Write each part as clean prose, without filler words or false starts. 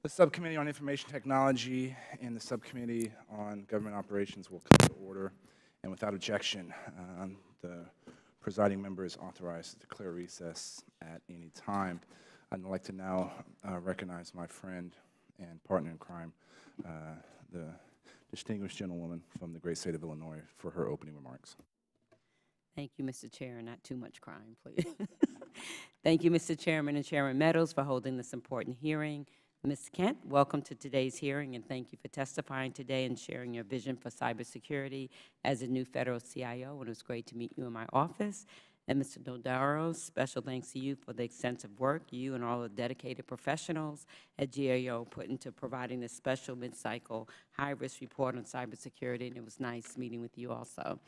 The Subcommittee on Information Technology and the Subcommittee on Government Operations will come to order. And without objection, the presiding member is authorized to declare recess at any time. I'd like to now recognize my friend and partner in crime, the distinguished gentlewoman from the great state of Illinois, for her opening remarks. Thank you, Mr. Chair. Not too much crime, please. Thank you, Mr. Chairman and Chairman Meadows, for holding this important hearing. Ms. Kent, welcome to today's hearing, and thank you for testifying today and sharing your vision for cybersecurity as a new federal CIO. And it was great to meet you in my office. And Mr. Dodaro, special thanks to you for the extensive work you and all the dedicated professionals at GAO put into providing this special mid-cycle high-risk report on cybersecurity, and it was nice meeting with you also.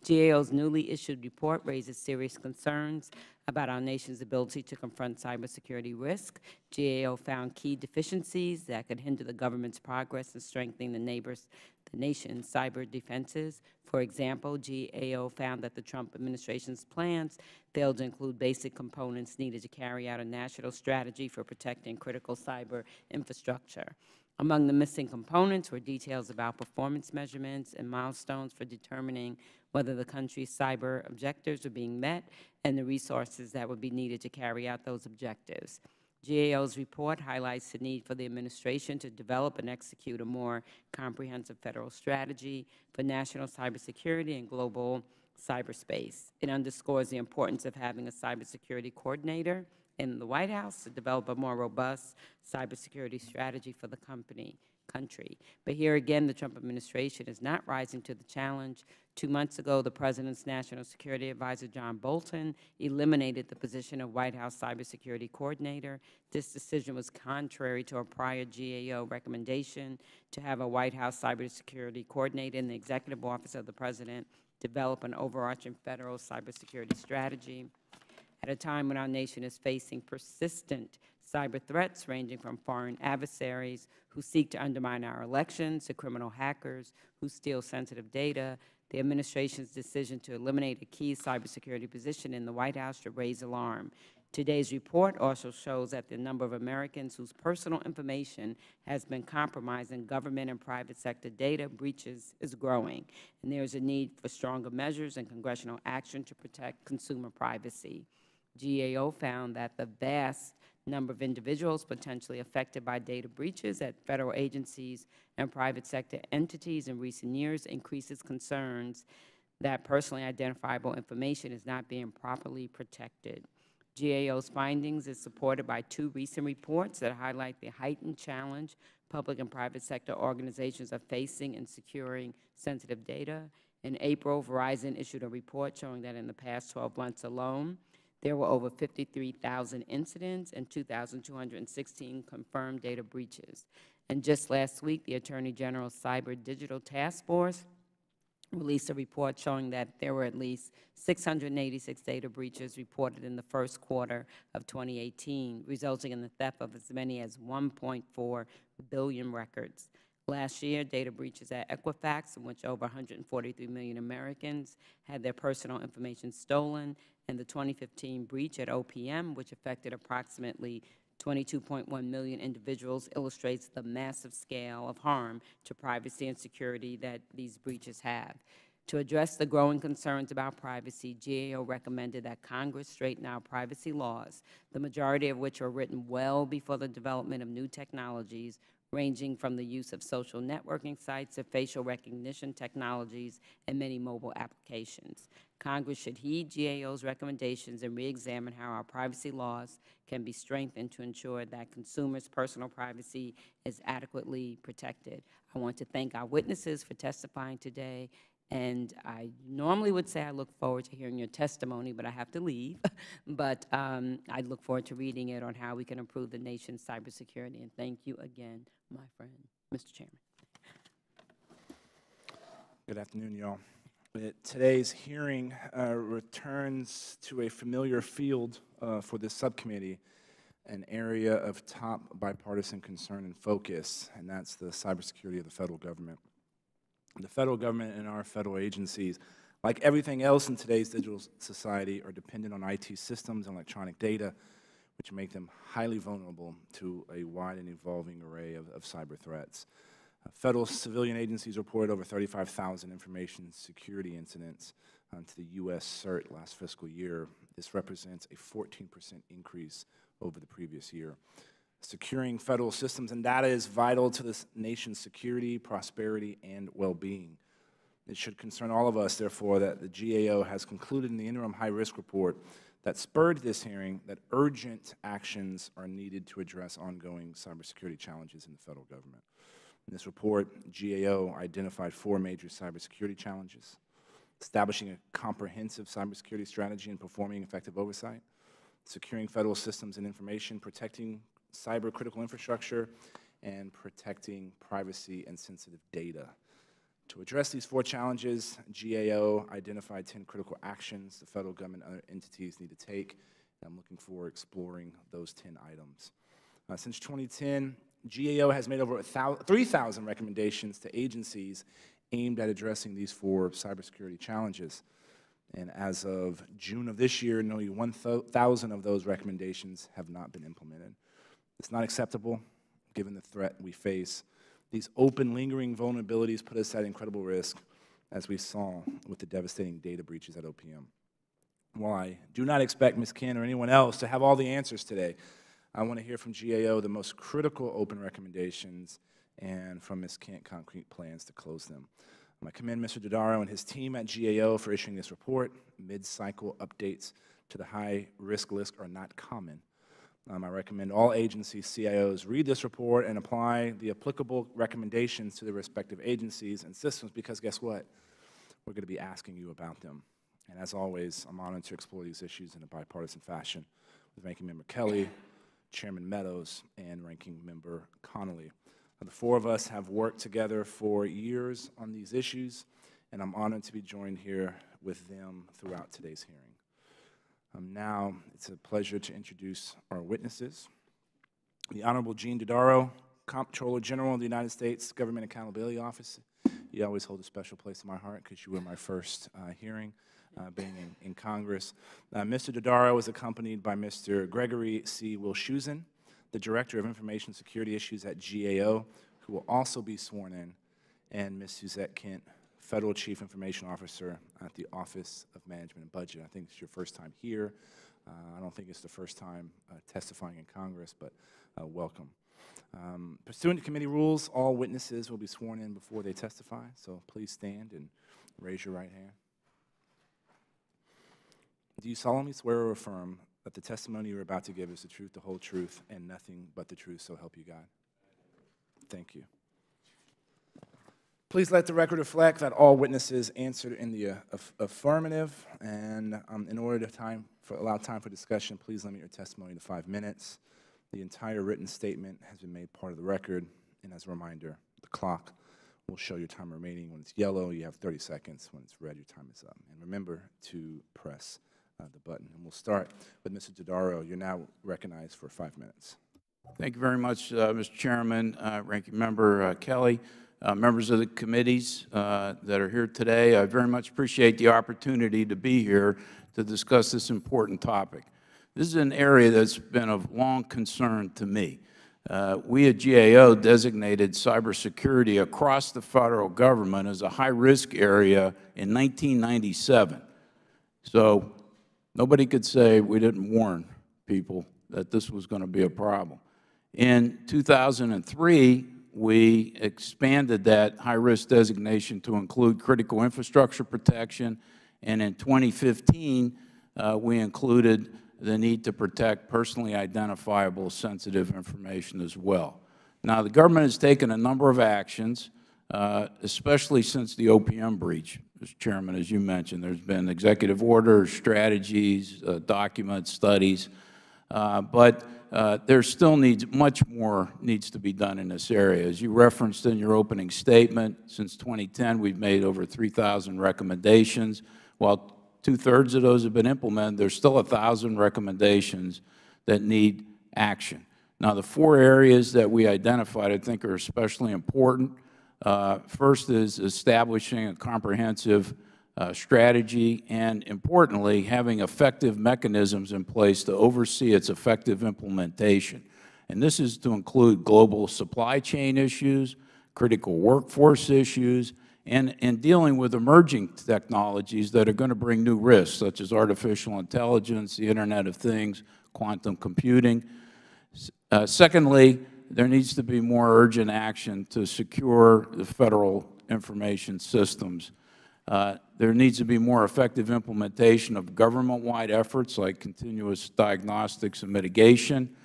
GAO's newly issued report raises serious concerns about our nation's ability to confront cybersecurity risk. GAO found key deficiencies that could hinder the government's progress in strengthening the nation's cyber defenses. For example, GAO found that the Trump administration's plans failed to include basic components needed to carry out a national strategy for protecting critical cyber infrastructure. Among the missing components were details about performance measurements and milestones for determining whether the country's cyber objectives are being met and the resources that would be needed to carry out those objectives. GAO's report highlights the need for the administration to develop and execute a more comprehensive federal strategy for national cybersecurity and global cyberspace. It underscores the importance of having a cybersecurity coordinator in the White House to develop a more robust cybersecurity strategy for the country. But here again, the Trump administration is not rising to the challenge. 2 months ago, the President's National Security Advisor, John Bolton, eliminated the position of White House Cybersecurity Coordinator. This decision was contrary to a prior GAO recommendation to have a White House Cybersecurity Coordinator in the Executive Office of the President develop an overarching federal cybersecurity strategy. At a time when our nation is facing persistent cyber threats ranging from foreign adversaries who seek to undermine our elections to criminal hackers who steal sensitive data, the administration's decision to eliminate a key cybersecurity position in the White House should raise alarm. Today's report also shows that the number of Americans whose personal information has been compromised in government and private sector data breaches is growing, and there is a need for stronger measures and congressional action to protect consumer privacy. GAO found that the vast number of individuals potentially affected by data breaches at federal agencies and private sector entities in recent years increases concerns that personally identifiable information is not being properly protected. GAO's findings is supported by 2 recent reports that highlight the heightened challenge public and private sector organizations are facing in securing sensitive data. In April, Verizon issued a report showing that in the past 12 months alone, there were over 53,000 incidents and 2,216 confirmed data breaches. And just last week, the Attorney General's Cyber Digital Task Force released a report showing that there were at least 686 data breaches reported in the first quarter of 2018, resulting in the theft of as many as 1.4 billion records. Last year, data breaches at Equifax, in which over 143 million Americans had their personal information stolen, and the 2015 breach at OPM, which affected approximately 22.1 million individuals, illustrates the massive scale of harm to privacy and security that these breaches have. To address the growing concerns about privacy, GAO recommended that Congress straighten out privacy laws, the majority of which were written well before the development of new technologies, ranging from the use of social networking sites to facial recognition technologies and many mobile applications. Congress should heed GAO's recommendations and re-examine how our privacy laws can be strengthened to ensure that consumers' personal privacy is adequately protected. I want to thank our witnesses for testifying today, and I normally would say I look forward to hearing your testimony, but I have to leave. But I look forward to reading it on how we can improve the nation's cybersecurity, and thank you again, my friend, Mr. Chairman. Good afternoon, y'all. Today's hearing returns to a familiar field for this subcommittee, an area of top bipartisan concern and focus, and that's the cybersecurity of the federal government. The federal government and our federal agencies, like everything else in today's digital society, are dependent on IT systems and electronic data, which make them highly vulnerable to a wide and evolving array of cyber threats. Federal civilian agencies reported over 35,000 information security incidents to the U.S. CERT last fiscal year. This represents a 14% increase over the previous year. Securing federal systems and data is vital to this nation's security, prosperity, and well-being. It should concern all of us, therefore, that the GAO has concluded in the interim high-risk report that spurred this hearing that urgent actions are needed to address ongoing cybersecurity challenges in the federal government. In this report, GAO identified 4 major cybersecurity challenges: establishing a comprehensive cybersecurity strategy and performing effective oversight, securing federal systems and information, protecting cyber critical infrastructure, and protecting privacy and sensitive data. To address these 4 challenges, GAO identified 10 critical actions the federal government and other entities need to take, and I'm looking forward to exploring those 10 items. Since 2010, GAO has made over 3,000 recommendations to agencies aimed at addressing these 4 cybersecurity challenges. And as of June of this year, nearly 1,000 of those recommendations have not been implemented. It's not acceptable, given the threat we face. These open, lingering vulnerabilities put us at incredible risk, as we saw with the devastating data breaches at OPM. While I do not expect Ms. Kent or anyone else to have all the answers today, I want to hear from GAO the most critical open recommendations and from Ms. Kent concrete plans to close them. I commend Mr. Dodaro and his team at GAO for issuing this report. Mid-cycle updates to the high-risk list are not common. I recommend all agencies, CIOs, read this report and apply the applicable recommendations to their respective agencies and systems, because guess what? We're going to be asking you about them. And as always, I'm honored to explore these issues in a bipartisan fashion with Ranking Member Kelly, Chairman Meadows, and Ranking Member Connolly. The 4 of us have worked together for years on these issues, and I'm honored to be joined here with them throughout today's hearing. Now, it's a pleasure to introduce our witnesses. The Honorable Gene Dodaro, Comptroller General of the United States Government Accountability Office. You always hold a special place in my heart because you were my first hearing being in Congress. Mr. Dodaro is accompanied by Mr. Gregory C. Wilshusen, the Director of Information Security Issues at GAO, who will also be sworn in, and Ms. Suzette Kent, Federal Chief Information Officer at the Office of Management and Budget. I think it's your first time here. I don't think it's the first time testifying in Congress, but welcome. Pursuant to committee rules, all witnesses will be sworn in before they testify, so please stand and raise your right hand. Do you solemnly swear or affirm that the testimony you're about to give is the truth, the whole truth, and nothing but the truth, so help you God? Thank you. Please let the record reflect that all witnesses answered in the affirmative, and in order to allow time for discussion, please limit your testimony to 5 minutes. The entire written statement has been made part of the record, and as a reminder, the clock will show your time remaining. When it's yellow, you have 30 seconds. When it's red, your time is up. And remember to press the button. And we'll start with Mr. Dodaro. You're now recognized for 5 minutes. Thank you very much, Mr. Chairman, Ranking Member Kelly, members of the committees that are here today. I very much appreciate the opportunity to be here to discuss this important topic. This is an area that's been of long concern to me. We at GAO designated cybersecurity across the federal government as a high-risk area in 1997. So nobody could say we didn't warn people that this was going to be a problem. In 2003, we expanded that high-risk designation to include critical infrastructure protection, and in 2015, we included the need to protect personally identifiable sensitive information as well. Now, the government has taken a number of actions, especially since the OPM breach, Mr. Chairman, as you mentioned. There's been executive orders, strategies, documents, studies, but there still much more needs to be done in this area. As you referenced in your opening statement, since 2010, we've made over 3,000 recommendations. While 2/3 of those have been implemented, there's still 1,000 recommendations that need action. Now, the 4 areas that we identified I think are especially important. First is establishing a comprehensive strategy, and importantly, having effective mechanisms in place to oversee its effective implementation. And this is to include global supply chain issues, critical workforce issues, and dealing with emerging technologies that are going to bring new risks, such as artificial intelligence, the Internet of Things, quantum computing. Secondly, there needs to be more urgent action to secure the federal information systems. There needs to be more effective implementation of government-wide efforts like continuous diagnostics and mitigation.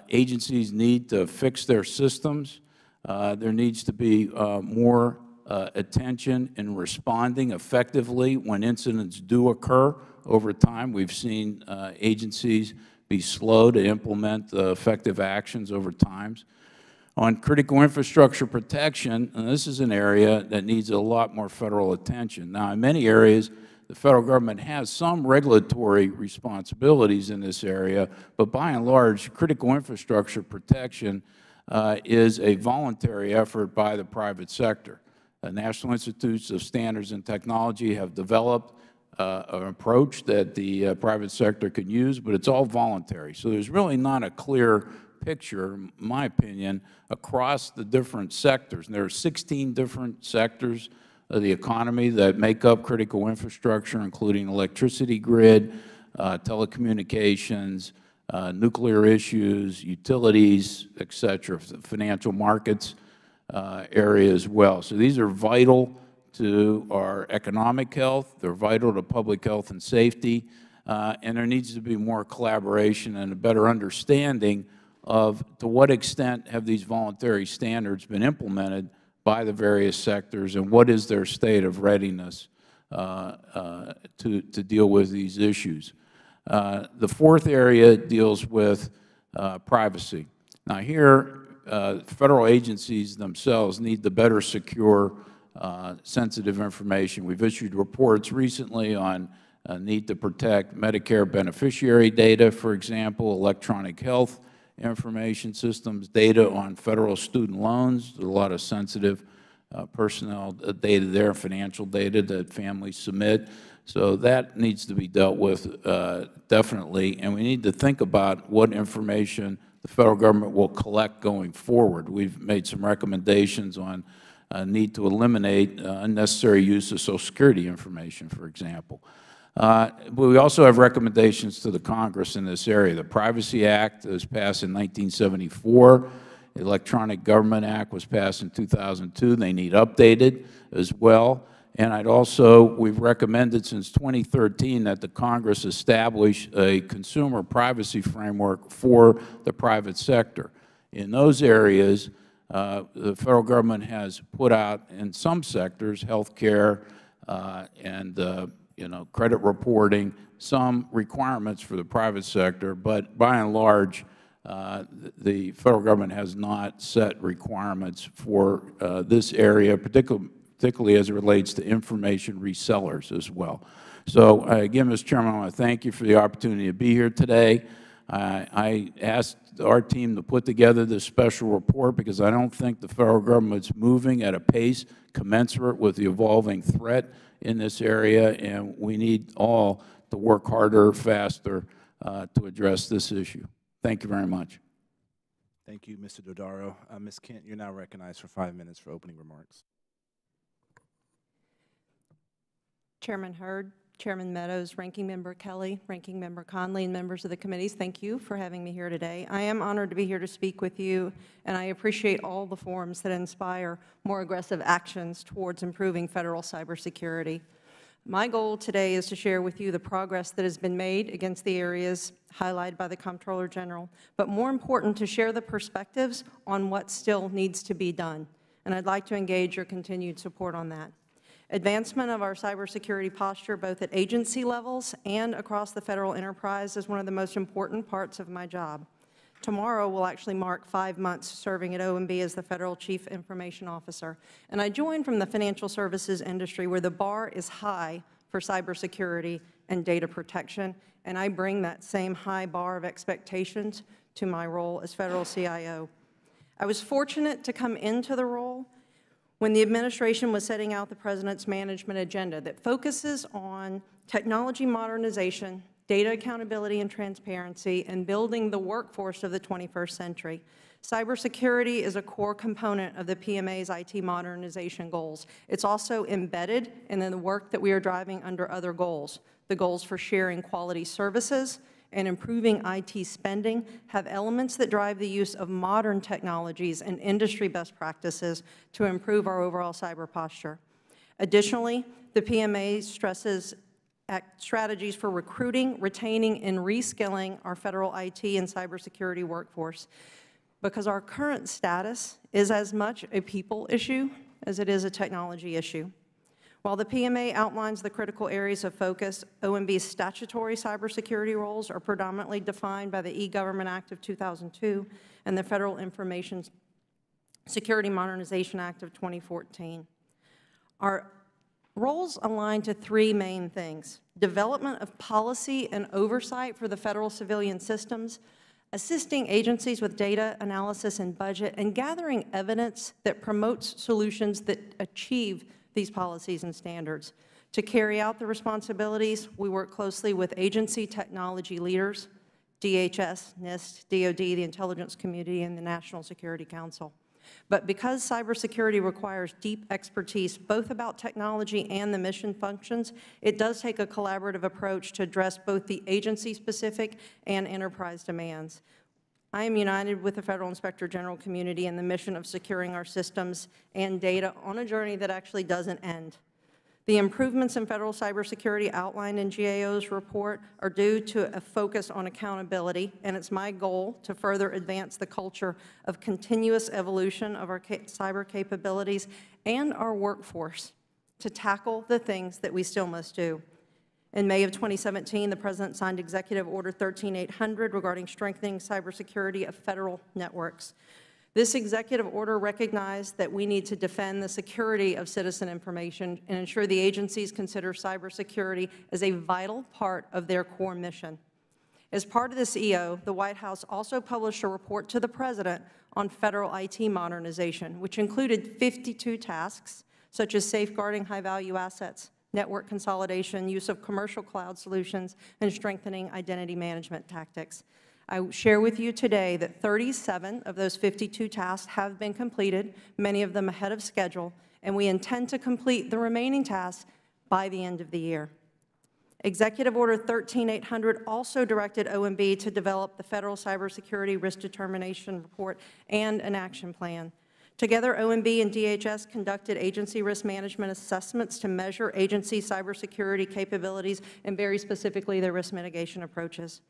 Agencies need to fix their systems. There needs to be more attention in responding effectively when incidents do occur over time. We've seen agencies be slow to implement effective actions over time. On critical infrastructure protection, and this is an area that needs a lot more federal attention. Now, in many areas, the federal government has some regulatory responsibilities in this area, but by and large, critical infrastructure protection is a voluntary effort by the private sector. The National Institutes of Standards and Technology have developed an approach that the private sector can use, but it's all voluntary. So there's really not a clear picture, in my opinion, across the different sectors. And there are 16 different sectors of the economy that make up critical infrastructure, including electricity grid, telecommunications, nuclear issues, utilities, et cetera, financial markets area as well. So these are vital to our economic health, they're vital to public health and safety, and there needs to be more collaboration and a better understanding of to what extent have these voluntary standards been implemented by the various sectors and what is their state of readiness to deal with these issues. The fourth area deals with privacy. Now here, federal agencies themselves need to better secure sensitive information. We've issued reports recently on need to protect Medicare beneficiary data, for example, electronic health information systems, data on federal student loans. There's a lot of sensitive personnel data there, financial data that families submit. So that needs to be dealt with definitely, and we need to think about what information the federal government will collect going forward. We've made some recommendations on need to eliminate unnecessary use of Social Security information, for example. But we also have recommendations to the Congress in this area. The Privacy Act was passed in 1974. The Electronic Government Act was passed in 2002. They need updated as well. And we've recommended since 2013 that the Congress establish a consumer privacy framework for the private sector. In those areas, the federal government has put out, in some sectors, health care and credit reporting, some requirements for the private sector, but by and large, the federal government has not set requirements for this area, particularly as it relates to information resellers as well. So again, Mr. Chairman, I want to thank you for the opportunity to be here today. I asked our team to put together this special report because I don't think the federal government's moving at a pace commensurate with the evolving threat in this area, and we need all to work harder, faster to address this issue. Thank you very much. Thank you, Mr. Dodaro. Ms. Kent, you're now recognized for 5 minutes for opening remarks. Chairman Hurd, Chairman Meadows, Ranking Member Kelly, Ranking Member Conley, and members of the committees, thank you for having me here today. I am honored to be here to speak with you, and I appreciate all the forums that inspire more aggressive actions towards improving federal cybersecurity. My goal today is to share with you the progress that has been made against the areas highlighted by the Comptroller General, but more important, to share the perspectives on what still needs to be done. And I'd like to engage your continued support on that. Advancement of our cybersecurity posture, both at agency levels and across the federal enterprise, is one of the most important parts of my job. Tomorrow will actually mark 5 months serving at OMB as the Federal Chief Information Officer. And I joined from the financial services industry where the bar is high for cybersecurity and data protection, and I bring that same high bar of expectations to my role as Federal CIO. I was fortunate to come into the role when the administration was setting out the President's management agenda that focuses on technology modernization, data accountability and transparency, and building the workforce of the 21st century. Cybersecurity is a core component of the PMA's IT modernization goals. It's also embedded in the work that we are driving under other goals. The goals for sharing quality services and improving IT spending have elements that drive the use of modern technologies and industry best practices to improve our overall cyber posture. Additionally, the PMA stresses strategies for recruiting, retaining, and reskilling our federal IT and cybersecurity workforce, because our current status is as much a people issue as it is a technology issue. While the PMA outlines the critical areas of focus, OMB's statutory cybersecurity roles are predominantly defined by the E-Government Act of 2002 and the Federal Information Security Modernization Act of 2014. Our roles align to three main things: development of policy and oversight for the federal civilian systems, assisting agencies with data analysis and budget, and gathering evidence that promotes solutions that achieve these policies and standards. To carry out the responsibilities, we work closely with agency technology leaders, DHS, NIST, DoD, the intelligence community, and the National Security Council. But because cybersecurity requires deep expertise, both about technology and the mission functions, it does take a collaborative approach to address both the agency-specific and enterprise demands. I am united with the Federal Inspector General community in the mission of securing our systems and data on a journey that actually doesn't end. The improvements in federal cybersecurity outlined in GAO's report are due to a focus on accountability, and it's my goal to further advance the culture of continuous evolution of our cyber capabilities and our workforce to tackle the things that we still must do. In May of 2017, the President signed Executive Order 13800 regarding strengthening cybersecurity of federal networks. This executive order recognized that we need to defend the security of citizen information and ensure the agencies consider cybersecurity as a vital part of their core mission. As part of this EO, the White House also published a report to the President on federal IT modernization, which included 52 tasks, such as safeguarding high-value assets, network consolidation, use of commercial cloud solutions, and strengthening identity management tactics. I share with you today that 37 of those 52 tasks have been completed, many of them ahead of schedule, and we intend to complete the remaining tasks by the end of the year. Executive Order 13800 also directed OMB to develop the Federal Cybersecurity Risk Determination Report and an action plan. Together, OMB and DHS conducted agency risk management assessments to measure agency cybersecurity capabilities and very specifically their risk mitigation approaches.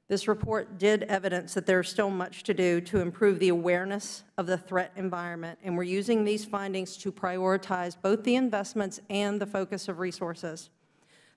This report did evidence that there is still much to do to improve the awareness of the threat environment, and we're using these findings to prioritize both the investments and the focus of resources.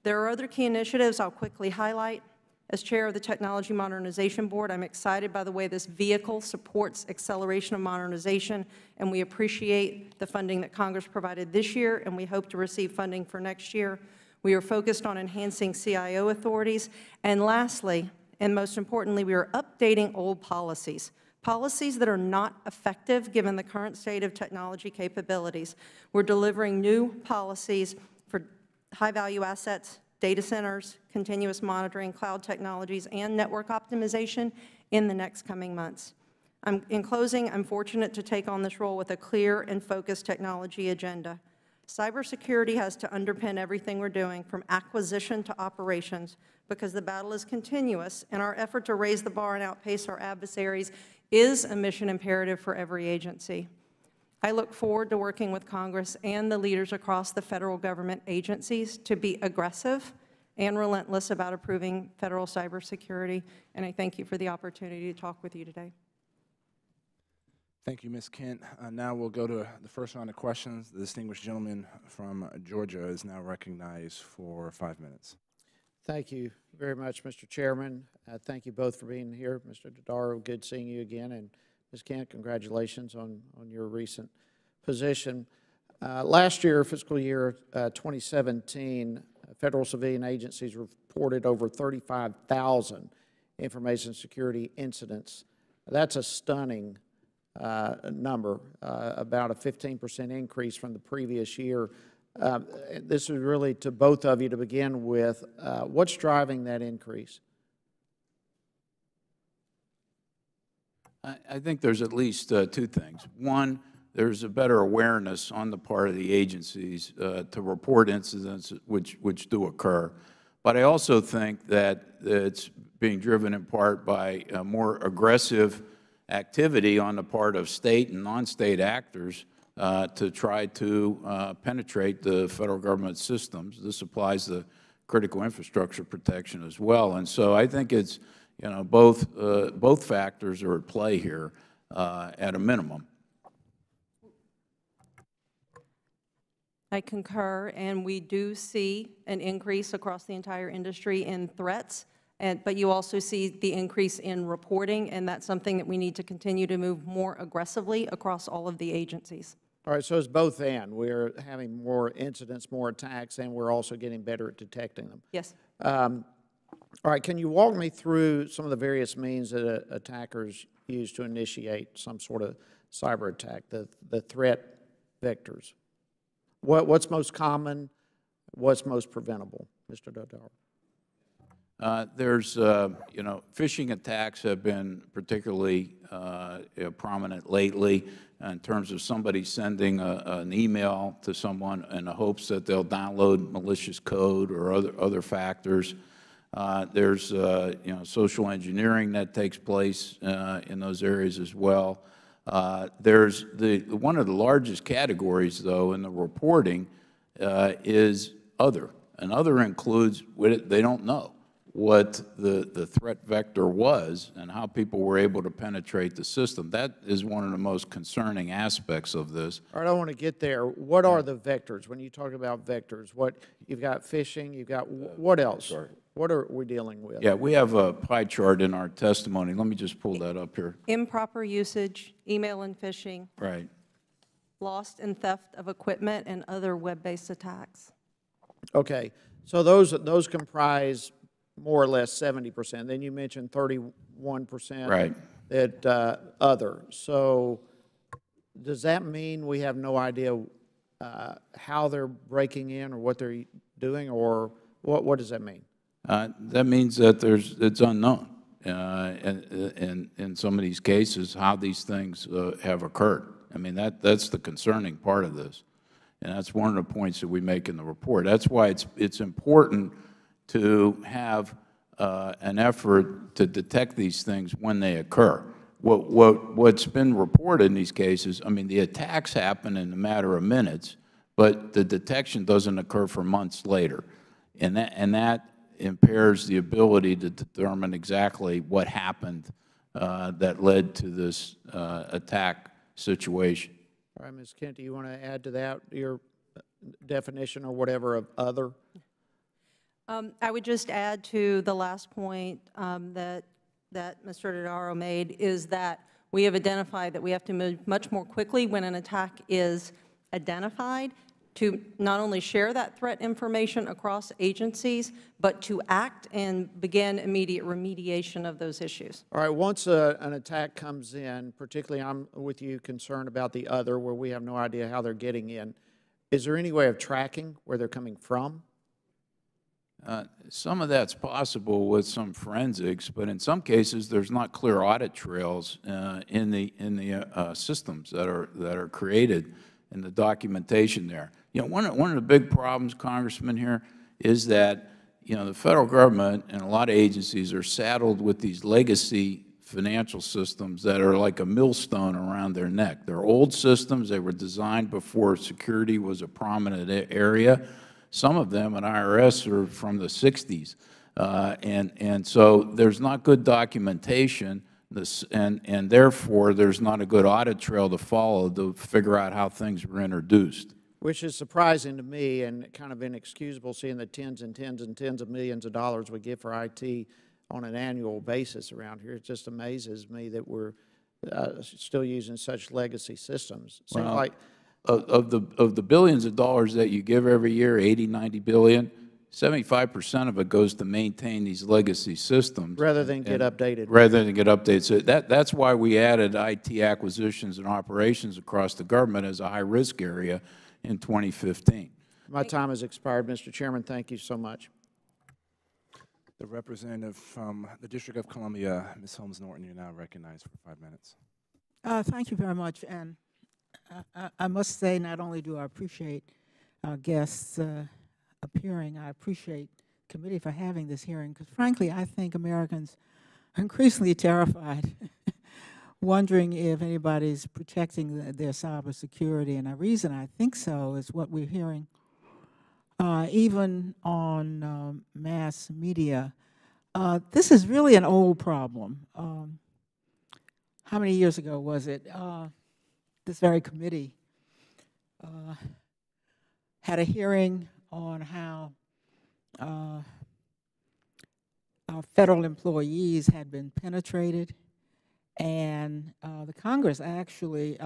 There are other key initiatives I'll quickly highlight. As chair of the Technology Modernization Board, I'm excited by the way this vehicle supports acceleration of modernization, and we appreciate the funding that Congress provided this year, and we hope to receive funding for next year. We are focused on enhancing CIO authorities, and lastly, and most importantly, we are updating old policies that are not effective given the current state of technology capabilities. We're delivering new policies for high-value assets, data centers, continuous monitoring, cloud technologies, and network optimization in the next coming months. In closing, I'm fortunate to take on this role with a clear and focused technology agenda. Cybersecurity has to underpin everything we're doing, from acquisition to operations, because the battle is continuous, and our effort to raise the bar and outpace our adversaries is a mission imperative for every agency. I look forward to working with Congress and the leaders across the federal government agencies to be aggressive and relentless about improving federal cybersecurity, and I thank you for the opportunity to talk with you today. Thank you, Ms. Kent. Now we'll go to the first round of questions. The distinguished gentleman from Georgia is now recognized for 5 minutes. Thank you very much, Mr. Chairman. Thank you both for being here. Mr. Dodaro, good seeing you again, and Ms. Kent, congratulations on your recent position. Last year, fiscal year 2017, federal civilian agencies reported over 35,000 information security incidents. That's a stunning number, about a 15% increase from the previous year. This is really to both of you to begin with. What's driving that increase? I think there's at least two things. One, there's a better awareness on the part of the agencies to report incidents which do occur. But I also think that it's being driven in part by a more aggressive activity on the part of state and non-state actors to try to penetrate the federal government systems. This applies to critical infrastructure protection as well. And so I think it's, you know, both factors are at play here at a minimum. I concur, and we do see an increase across the entire industry in threats, but you also see the increase in reporting, and that's something that we need to continue to move more aggressively across all of the agencies. All right, so it's both and. We're having more incidents, more attacks, and we're also getting better at detecting them. Yes. All right, can you walk me through some of the various means that attackers use to initiate some sort of cyber attack, the threat vectors? What's most common? What's most preventable, Mr. Dodaro? There's, you know, phishing attacks have been particularly prominent lately in terms of somebody sending an email to someone in the hopes that they'll download malicious code or other factors. There's, you know, social engineering that takes place in those areas as well. There's one of the largest categories, though, in the reporting is other. And other includes they don't know what the threat vector was and how people were able to penetrate the system. That is one of the most concerning aspects of this. All right, I want to get there. What are the vectors? When you talk about vectors, you've got phishing, you've got, what else? Sorry. What are we dealing with? Yeah, we have a pie chart in our testimony. Let me just pull that up here. Improper usage, email and phishing, Right. lost and theft of equipment, and other web-based attacks. Okay, so those comprise more or less 70%. Then you mentioned 31%. Right. That other. So does that mean we have no idea how they're breaking in or what they're doing, or what does that mean? That means that it's unknown in some of these cases how these things have occurred. I mean, that's the concerning part of this, and that's one of the points that we make in the report. That's why it's important to have an effort to detect these things when they occur. What's been reported in these cases, I mean, the attacks happen in a matter of minutes, but the detection doesn't occur for months later, and that impairs the ability to determine exactly what happened that led to this attack situation. All right, Ms. Kent, do you want to add to that, your definition or whatever of other? I would just add to the last point that Mr. Dodaro made, is that we have identified that we have to move much more quickly when an attack is identified, to not only share that threat information across agencies, but to act and begin immediate remediation of those issues. All right, once an attack comes in, particularly I'm with you concerned about the other, where we have no idea how they're getting in, is there any way of tracking where they're coming from? Some of that's possible with some forensics, but in some cases there's not clear audit trails in the systems that are created in the documentation there. You know, one of the big problems, Congressman, here is that, you know, the federal government and a lot of agencies are saddled with these legacy financial systems that are like a millstone around their neck. They're old systems. They were designed before security was a prominent area. Some of them at IRS are from the 60s. And so there's not good documentation, and therefore there's not a good audit trail to follow to figure out how things were introduced. Which is surprising to me and kind of inexcusable, seeing the tens and tens and tens of millions of dollars we give for IT on an annual basis around here. It just amazes me that we're still using such legacy systems. Seems well, like of the billions of dollars that you give every year, 80, 90 billion, 75% of it goes to maintain these legacy systems. Rather than get updated. Rather than get updated. So that's why we added IT acquisitions and operations across the government as a high-risk area in 2015. My time has expired, Mr. Chairman. Thank you so much. The representative from the District of Columbia, Ms. Holmes Norton, you're now recognized for 5 minutes. Thank you very much. And I must say, not only do I appreciate our guests appearing, I appreciate the committee for having this hearing, because frankly, I think Americans are increasingly terrified, wondering if anybody's protecting their cybersecurity. And the reason I think so is what we're hearing even on mass media. This is really an old problem. How many years ago was it? This very committee had a hearing on how our federal employees had been penetrated, and the Congress actually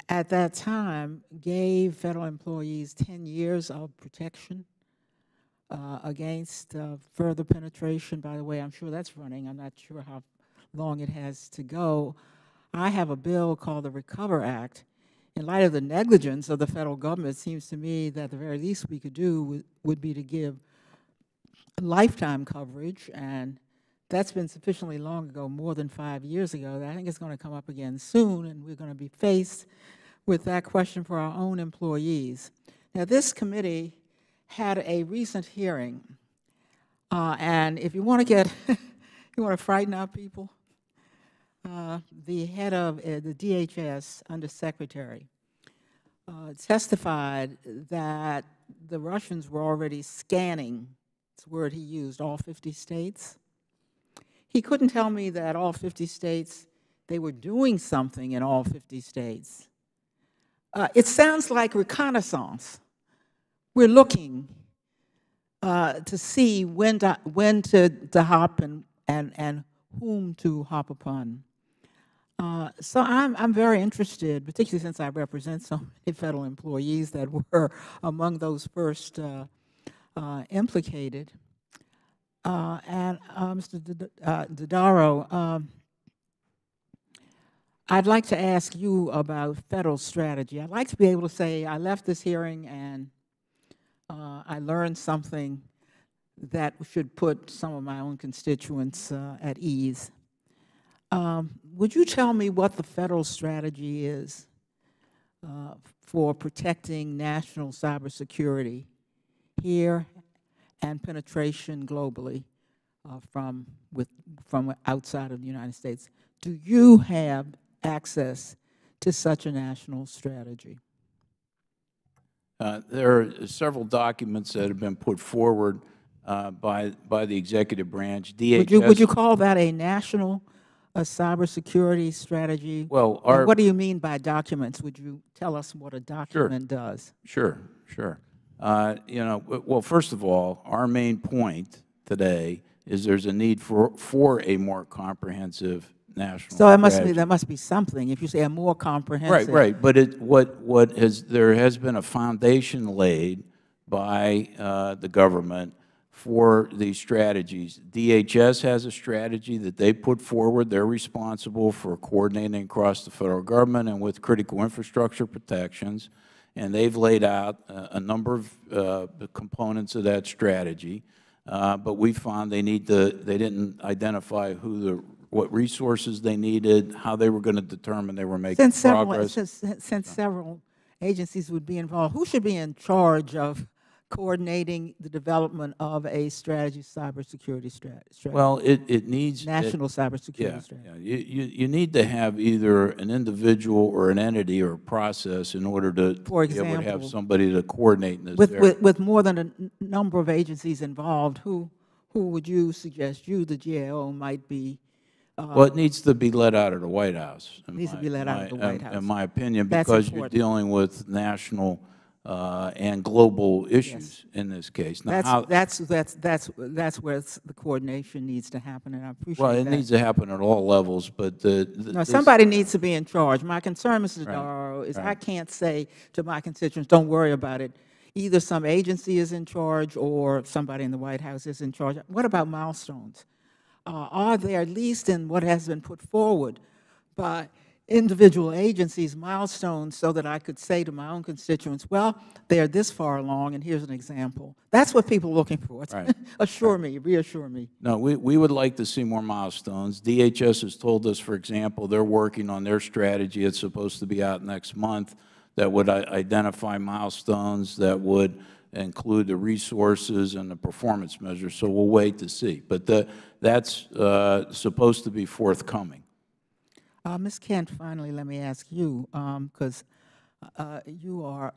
at that time gave federal employees 10 years of protection against further penetration. By the way, I'm sure that's running. I'm not sure how long it has to go. I have a bill called the Recover Act. In light of the negligence of the federal government, it seems to me that the very least we could do would be to give lifetime coverage, and that's been sufficiently long ago, more than 5 years ago, that I think it's going to come up again soon, and we're going to be faced with that question for our own employees. Now, this committee had a recent hearing, and if you want to get, you want to frighten our people, the head of the DHS undersecretary testified that the Russians were already scanning, that's the word he used, all 50 states. He couldn't tell me that all 50 states, they were doing something in all 50 states. It sounds like reconnaissance. We're looking to see when to hop and whom to hop upon. So I'm very interested, particularly since I represent so many federal employees that were among those first implicated. Mr. Dodaro, I'd like to ask you about federal strategy. I'd like to be able to say I left this hearing and I learned something that should put some of my own constituents at ease. Would you tell me what the federal strategy is for protecting national cybersecurity here and penetration globally from outside of the United States? Do you have access to such a national strategy? There are several documents that have been put forward by the executive branch. DHS, would you call that a national cybersecurity strategy? Well, what do you mean by documents? Would you tell us what a document does? Sure. You know, well, first of all, our main point today is there's a need for a more comprehensive national strategy. So there must be something. If you say a more comprehensive, right. But there has been a foundation laid by the government for these strategies. DHS has a strategy that they put forward. They're responsible for coordinating across the federal government and with critical infrastructure protections. And they've laid out a number of the components of that strategy. But we found they didn't identify what resources they needed, how they were going to determine they were making progress. Since several agencies would be involved, who should be in charge of coordinating the development of a cybersecurity strategy? Well, it needs national cybersecurity strategy. Yeah. You need to have either an individual or an entity or a process in order to be able to have somebody to coordinate in this area. With more than a number of agencies involved, who would you suggest the GAO might be? Well, it needs to be let out of the White House. It needs to be let out of the White House. In my opinion, because you're dealing with national and global issues in this case. Now, that's where the coordination needs to happen, and I appreciate that. Well, it needs to happen at all levels, but somebody needs to be in charge. My concern, Mr. Dodaro, is I can't say to my constituents, "Don't worry about it." either some agency is in charge or somebody in the White House is in charge. What about milestones? Are there, at least in what has been put forward by individual agencies, milestones so that I could say to my own constituents, well, they're this far along, and here's an example. That's what people are looking for. Right. Assure me, reassure me. No, we would like to see more milestones. DHS has told us, for example, they're working on their strategy. It's supposed to be out next month that would identify milestones that would include the resources and the performance measures. So we'll wait to see. But that's supposed to be forthcoming. Ms. Kent, finally, let me ask you, because you are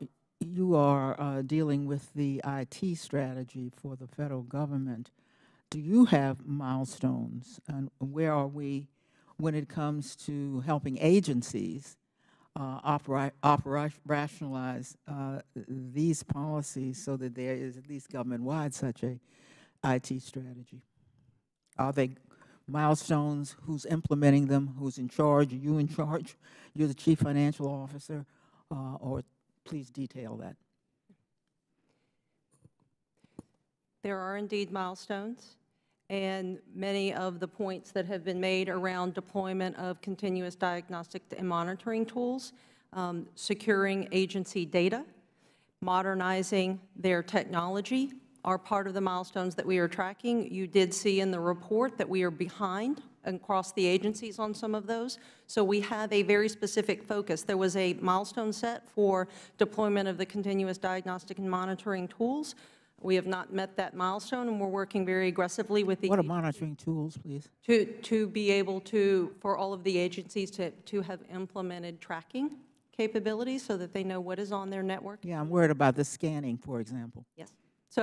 dealing with the IT strategy for the federal government. Do you have milestones, and where are we when it comes to helping agencies rationalize these policies so that there is at least government-wide such a IT strategy? Are they milestones? Who's implementing them? Who's in charge? Are you in charge? You're the chief financial officer, or please detail that. There are indeed milestones, and many of the points that have been made around deployment of continuous diagnostic and monitoring tools, securing agency data, modernizing their technology, are part of the milestones that we are tracking. You did see in the report that we are behind across the agencies on some of those. So we have a very specific focus. There was a milestone set for deployment of the continuous diagnostic and monitoring tools. We have not met that milestone, and we're working very aggressively with the— What are monitoring tools, please? To be able to, for all of the agencies to have implemented tracking capabilities so that they know what is on their network. Yeah, I'm worried about the scanning, for example. Yes.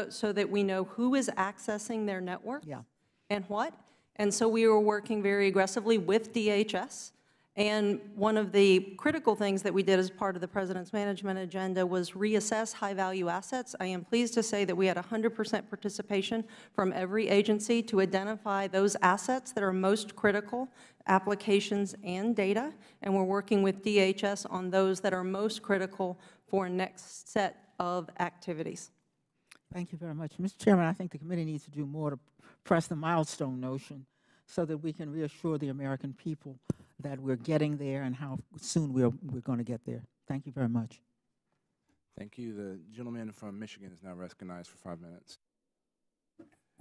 So that we know who is accessing their network, yeah, and what. And so we were working very aggressively with DHS. And one of the critical things that we did as part of the President's management agenda was reassess high-value assets. I am pleased to say that we had 100% participation from every agency to identify those assets that are most critical, applications and data, and we're working with DHS on those that are most critical for next set of activities. Thank you very much. Mr. Chairman, I think the committee needs to do more to press the milestone notion so that we can reassure the American people that we're getting there and how soon we're going to get there. Thank you very much. Thank you. The gentleman from Michigan is now recognized for 5 minutes.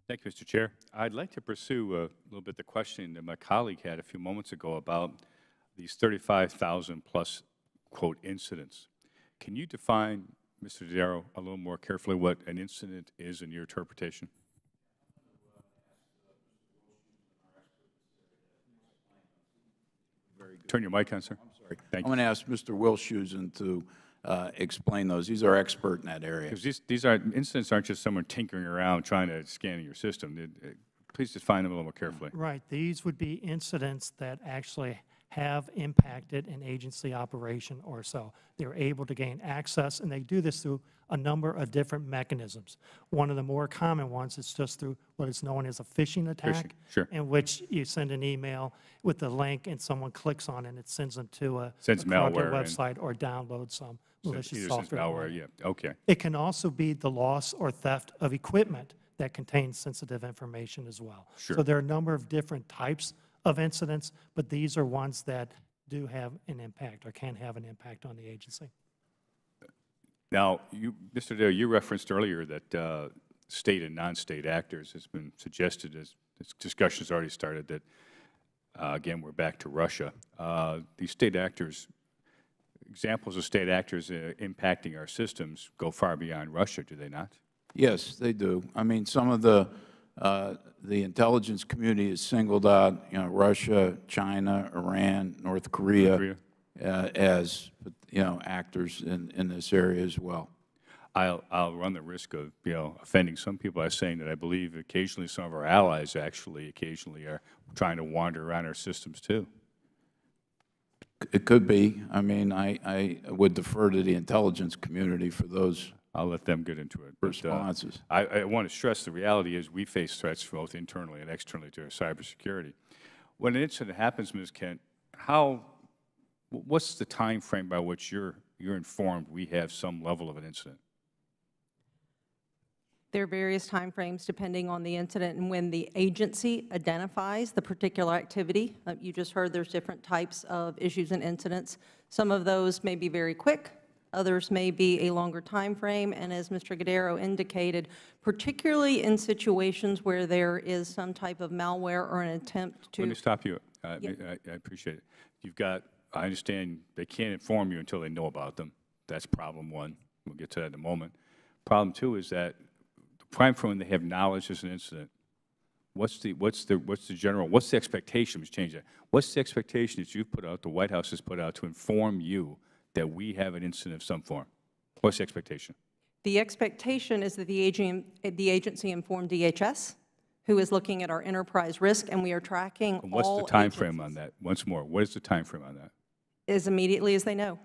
Thank you, Mr. Chair. I'd like to pursue a little bit the question that my colleague had a few moments ago about these 35,000 plus, quote, incidents. Can you define, Mr. Dodaro, a little more carefully what an incident is in your interpretation? Turn your mic on, sir. I'm sorry. Thank I'm going to ask Mr. Wilshusen to explain those. He's our expert in that area. Because these incidents aren't just someone tinkering around trying to scan your system. Please define them a little more carefully. Right. These would be incidents that actually have impacted an agency operation or so. They're able to gain access, and they do this through a number of different mechanisms. One of the more common ones is just through what is known as a phishing attack, sure. in which you send an email with the link and someone clicks on it and it sends them to a malware website or downloads some malicious software. Malware, yeah, okay. It can also be the loss or theft of equipment that contains sensitive information as well. Sure. So there are a number of different types of incidents, but these are ones that do have an impact or can have an impact on the agency. Now, Mr. Dale, you referenced earlier that state and non-state actors has been suggested, as this discussion has already started, that, again, we're back to Russia. These state actors, examples of state actors impacting our systems go far beyond Russia, do they not? Yes, they do. I mean, some of the intelligence community has singled out, Russia, China, Iran, North Korea. As actors in this area as well. I'll run the risk of offending some people by saying that I believe occasionally some of our allies actually are trying to wander around our systems too. It could be. I mean, I would defer to the intelligence community for those. I'll let them get into it. Responses. But, I want to stress the reality is we face threats both internally and externally to our cybersecurity. When an incident happens, Ms. Kent, what's the time frame by which you're informed we have some level of an incident? There are various timeframes depending on the incident and when the agency identifies the particular activity. You just heard there's different types of issues and incidents. Some of those may be very quick. Others may be a longer time frame. And as Mr. Gadaro indicated, particularly in situations where there is some type of malware or an attempt to— Let me stop you. I appreciate it. You've got, I understand they can't inform you until they know about them. That's problem one. We'll get to that in a moment. Problem two is that prime from when they have knowledge there's an incident, what's the expectation? Let's change that. What's the expectation that you've put out, the White House has put out to inform you that we have an incident of some form? What's the expectation? The expectation is that the agency informed DHS, who is looking at our enterprise risk, and we are tracking And what's all the time frame agencies on that? Once more, what is the time frame on that? as immediately as they know,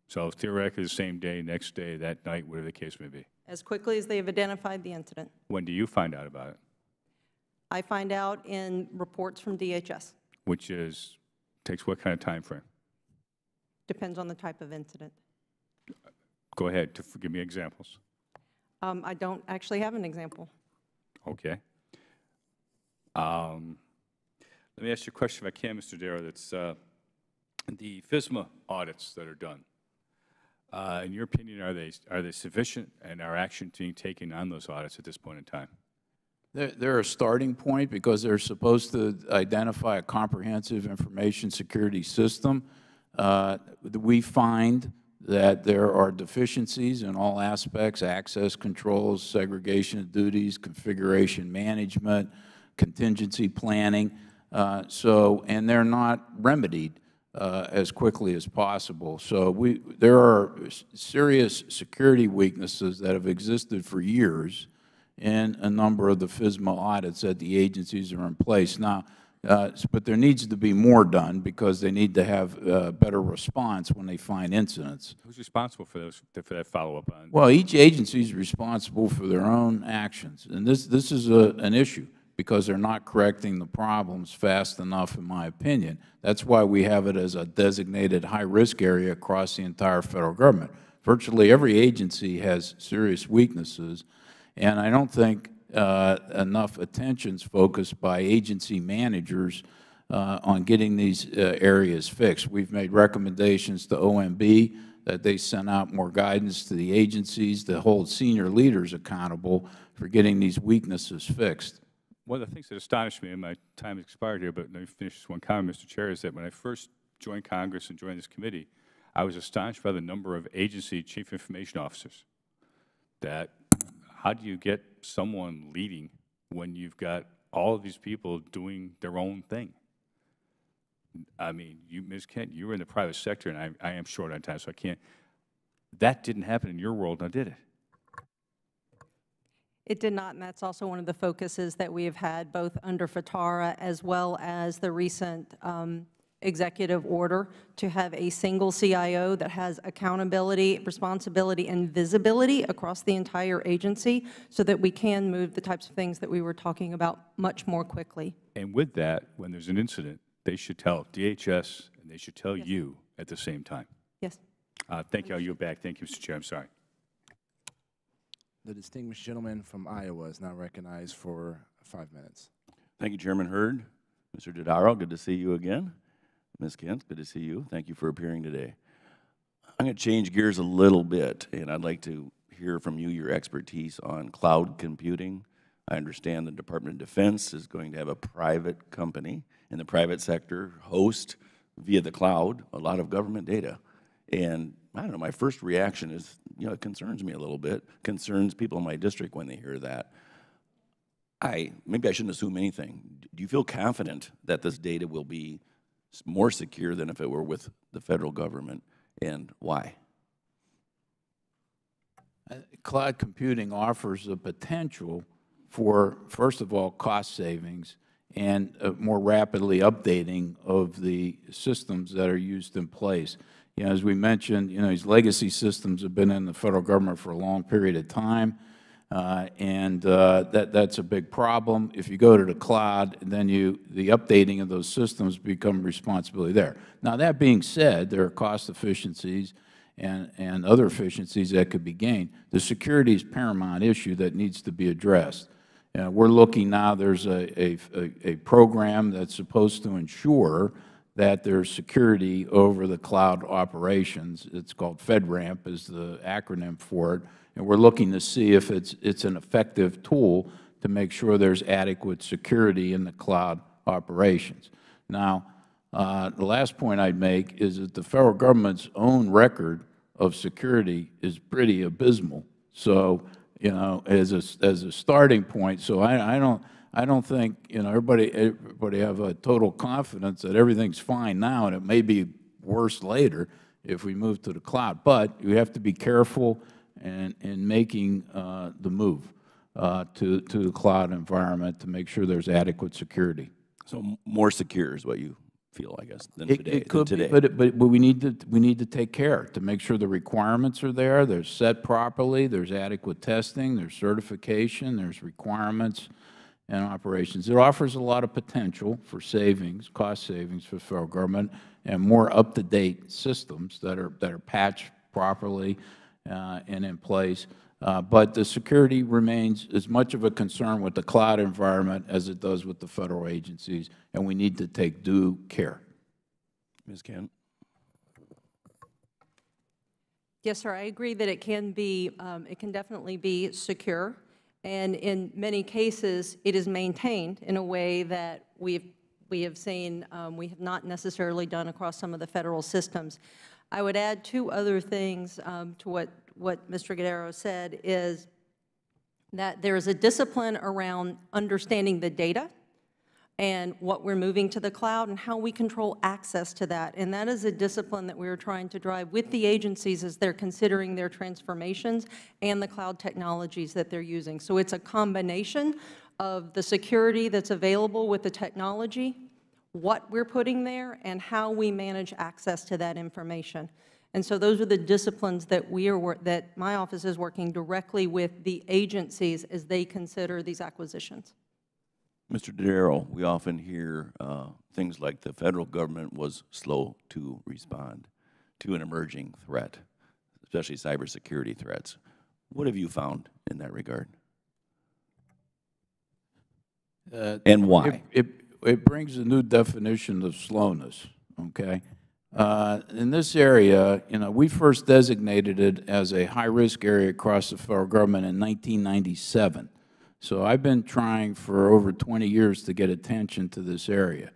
So theoretically, the same day, next day, that night, whatever the case may be. as quickly as they have identified the incident. When do you find out about it? I find out in reports from DHS. Which is, takes what kind of time frame? Depends on the type of incident. Go ahead, give me examples. I don't actually have an example. Okay. Let me ask you a question, if I can, Mr. Darrow. That's the FISMA audits that are done. In your opinion, are they sufficient, and are action being taken on those audits at this point in time? They're a starting point because they're supposed to identify a comprehensive information security system. We find that there are deficiencies in all aspects: access controls, segregation of duties, configuration management, contingency planning. And they're not remedied as quickly as possible. So there are serious security weaknesses that have existed for years in a number of the FISMA audits that the agencies are in place. Now, but there needs to be more done because they need to have better response when they find incidents. Who's responsible for that follow-up on? Well, each agency is responsible for their own actions, and this is an issue because they're not correcting the problems fast enough, in my opinion. That's why we have it as a designated high-risk area across the entire Federal Government. Virtually every agency has serious weaknesses, and I don't think enough attention is focused by agency managers on getting these areas fixed. We've made recommendations to OMB that they send out more guidance to the agencies to hold senior leaders accountable for getting these weaknesses fixed. One of the things that astonished me, and my time has expired here, but let me finish this one comment, Mr. Chair, is that when I first joined Congress and joined this committee, I was astonished by the number of agency chief information officers. That, how do you get someone leading when you've got all of these people doing their own thing? I mean, Ms. Kent, you were in the private sector, and I am short on time, so I can't. That didn't happen in your world, now did it? It did not, and that's also one of the focuses that we have had both under FATARA as well as the recent executive order to have a single CIO that has accountability, responsibility, and visibility across the entire agency so that we can move the types of things that we were talking about much more quickly. And with that, when there's an incident, they should tell DHS and they should tell you at the same time. Yes. Thank you. I'll yield back. Thank you, Mr. Chair. I'm sorry. The distinguished gentleman from Iowa is now recognized for 5 minutes. Thank you, Chairman Hurd. Mr. Dodaro, good to see you again. Ms. Kent, good to see you. Thank you for appearing today. I'm going to change gears a little bit, and I'd like to hear from you your expertise on cloud computing. I understand the Department of Defense is going to have a private company in the private sector host via the cloud a lot of government data. And I don't know, my first reaction is, it concerns me a little bit, concerns people in my district when they hear that. Maybe I shouldn't assume anything. Do you feel confident that this data will be more secure than if it were with the federal government, and why? Cloud computing offers the potential for, first of all, cost savings and more rapidly updating of the systems that are used in place. As we mentioned, these legacy systems have been in the federal government for a long period of time, and that's a big problem. If you go to the cloud, then the updating of those systems become responsibility there. Now, that being said, there are cost efficiencies, and other efficiencies that could be gained. The security is paramount issue that needs to be addressed. We're looking now, there's a program that's supposed to ensure that there's security over the cloud operations. It's called FedRAMP is the acronym for it. And we're looking to see if it's an effective tool to make sure there's adequate security in the cloud operations. Now, the last point I'd make is that the Federal Government's own record of security is pretty abysmal. So, you know, as a starting point, so I don't think, you know, everybody have a total confidence that everything's fine now, and it may be worse later if we move to the cloud. But you have to be careful in making the move to the cloud environment to make sure there's adequate security. So more secure is what you feel, I guess, than today. It could be, but we need to take care to make sure the requirements are there, they're set properly, there's adequate testing, there's certification, there's requirements and operations. It offers a lot of potential for savings, cost savings for the Federal Government, and more up-to-date systems that are patched properly and in place. But the security remains as much of a concern with the cloud environment as it does with the Federal agencies, and we need to take due care. Ms. Kent? Yes, sir. I agree that it can definitely be secure, and in many cases, it is maintained in a way that we have seen we have not necessarily done across some of the Federal systems. I would add two other things to what Mr. Guerrero said, is that there is a discipline around understanding the data and what we're moving to the cloud and how we control access to that. And that is a discipline that we're trying to drive with the agencies as they're considering their transformations and the cloud technologies that they're using. So it's a combination of the security that's available with the technology, what we're putting there, and how we manage access to that information. And so those are the disciplines that that my office is working directly with the agencies as they consider these acquisitions. Mr. Dodaro, we often hear things like the Federal Government was slow to respond to an emerging threat, especially cybersecurity threats. What have you found in that regard? And why? It brings a new definition of slowness, okay? In this area, you know, we first designated it as a high-risk area across the Federal Government in 1997. So I've been trying for over 20 years to get attention to this area.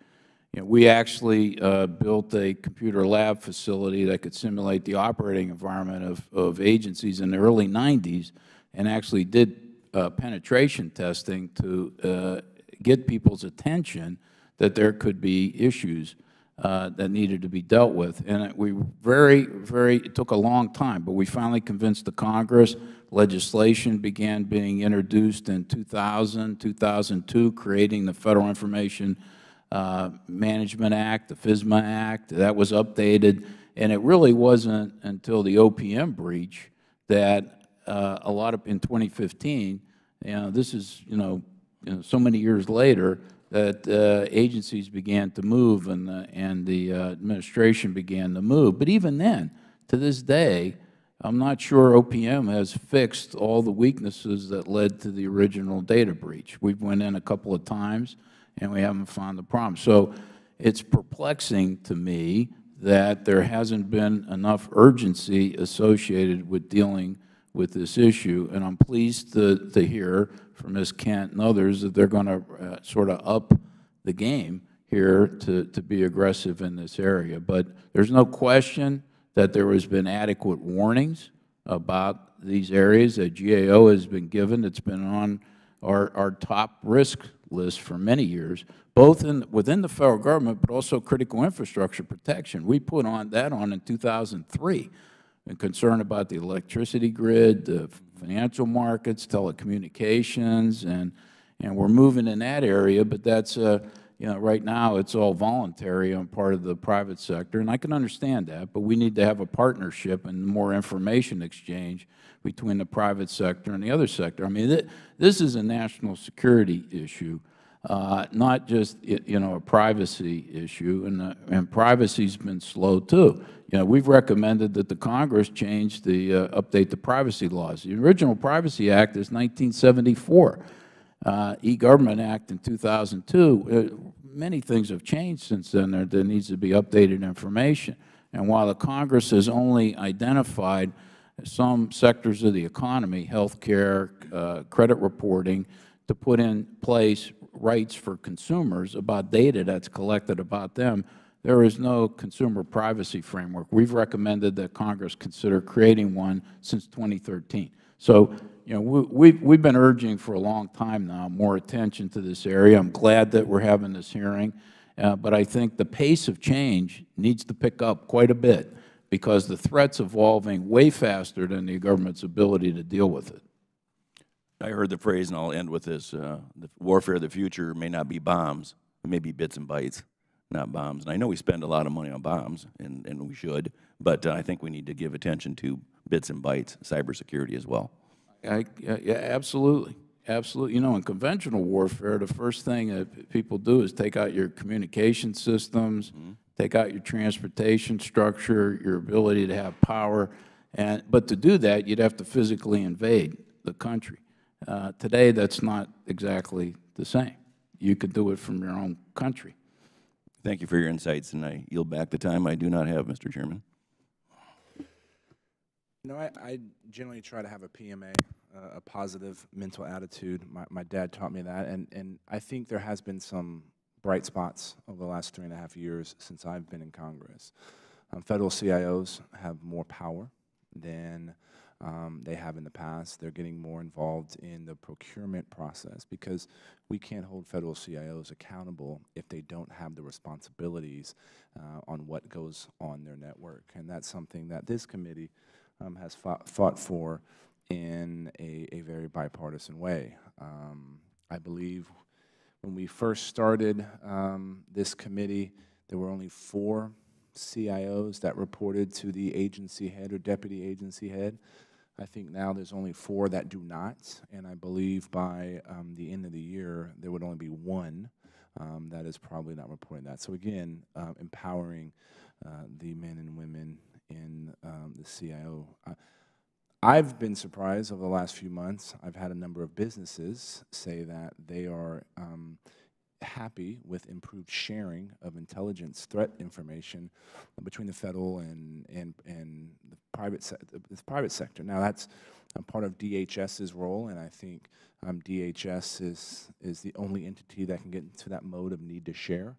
You know, we actually built a computer lab facility that could simulate the operating environment of agencies in the early 90s and actually did penetration testing to get people's attention that there could be issues that needed to be dealt with. And it took a long time, but we finally convinced the Congress. Legislation began being introduced in 2000, 2002, creating the Federal Information Management Act, the FISMA Act. That was updated, and it really wasn't until the OPM breach that in 2015, you know, this is, so many years later, that agencies began to move and the administration began to move. But even then, to this day, I'm not sure OPM has fixed all the weaknesses that led to the original data breach. We've went in a couple of times, and we haven't found the problem. So it's perplexing to me that there hasn't been enough urgency associated with dealing with this issue, and I'm pleased to hear from Ms. Kent and others that they're going to sort of up the game here to be aggressive in this area. But there's no question that there has been adequate warnings about these areas that GAO has been given. It's been on our top risk list for many years, both within the Federal Government, but also critical infrastructure protection. We put that on in 2003. And concerned about the electricity grid, the financial markets, telecommunications, and we're moving in that area. But that's right now it's all voluntary on part of the private sector, and I can understand that. But we need to have a partnership and more information exchange between the private sector and the other sector. I mean, this is a national security issue. not just, a privacy issue, and privacy's been slow too. We've recommended that the Congress change update the privacy laws. The original Privacy Act is 1974. E-Government Act in 2002. Many things have changed since then. There needs to be updated information. And while the Congress has only identified some sectors of the economy, healthcare, credit reporting, to put in place rights for consumers about data that's collected about them, there is no consumer privacy framework. We've recommended that Congress consider creating one since 2013. So, we've been urging for a long time now more attention to this area. I'm glad that we're having this hearing, but I think the pace of change needs to pick up quite a bit because the threat's evolving way faster than the government's ability to deal with it. I heard the phrase, and I'll end with this, the warfare of the future may not be bombs, it may be bits and bytes, not bombs. And I know we spend a lot of money on bombs, and we should, but I think we need to give attention to bits and bytes, cybersecurity as well. Yeah, absolutely. Absolutely. In conventional warfare, the first thing that people do is take out your communication systems, take out your transportation structure, your ability to have power. But to do that, you'd have to physically invade the country. Today, that's not exactly the same. You could do it from your own country. Thank you for your insights, and I yield back the time I do not have, Mr. Chairman. I generally try to have a PMA, a positive mental attitude. My dad taught me that, and I think there has been some bright spots over the last 3.5 years since I've been in Congress. Federal CIOs have more power than they have in the past. They're getting more involved in the procurement process because we can't hold federal CIOs accountable if they don't have the responsibilities on what goes on their network. And that's something that this committee has fought for in a very bipartisan way. I believe when we first started this committee, there were only 4 CIOs that reported to the agency head or deputy agency head. I think now there's only 4 that do not, and I believe by the end of the year, there would only be 1 that is probably not reporting that. So again, empowering the men and women in the CIO. I've been surprised over the last few months. I've had a number of businesses say that they are happy with improved sharing of intelligence threat information between the federal and the private sector. Now that's part of DHS's role, and I think DHS is the only entity that can get into that mode of need to share.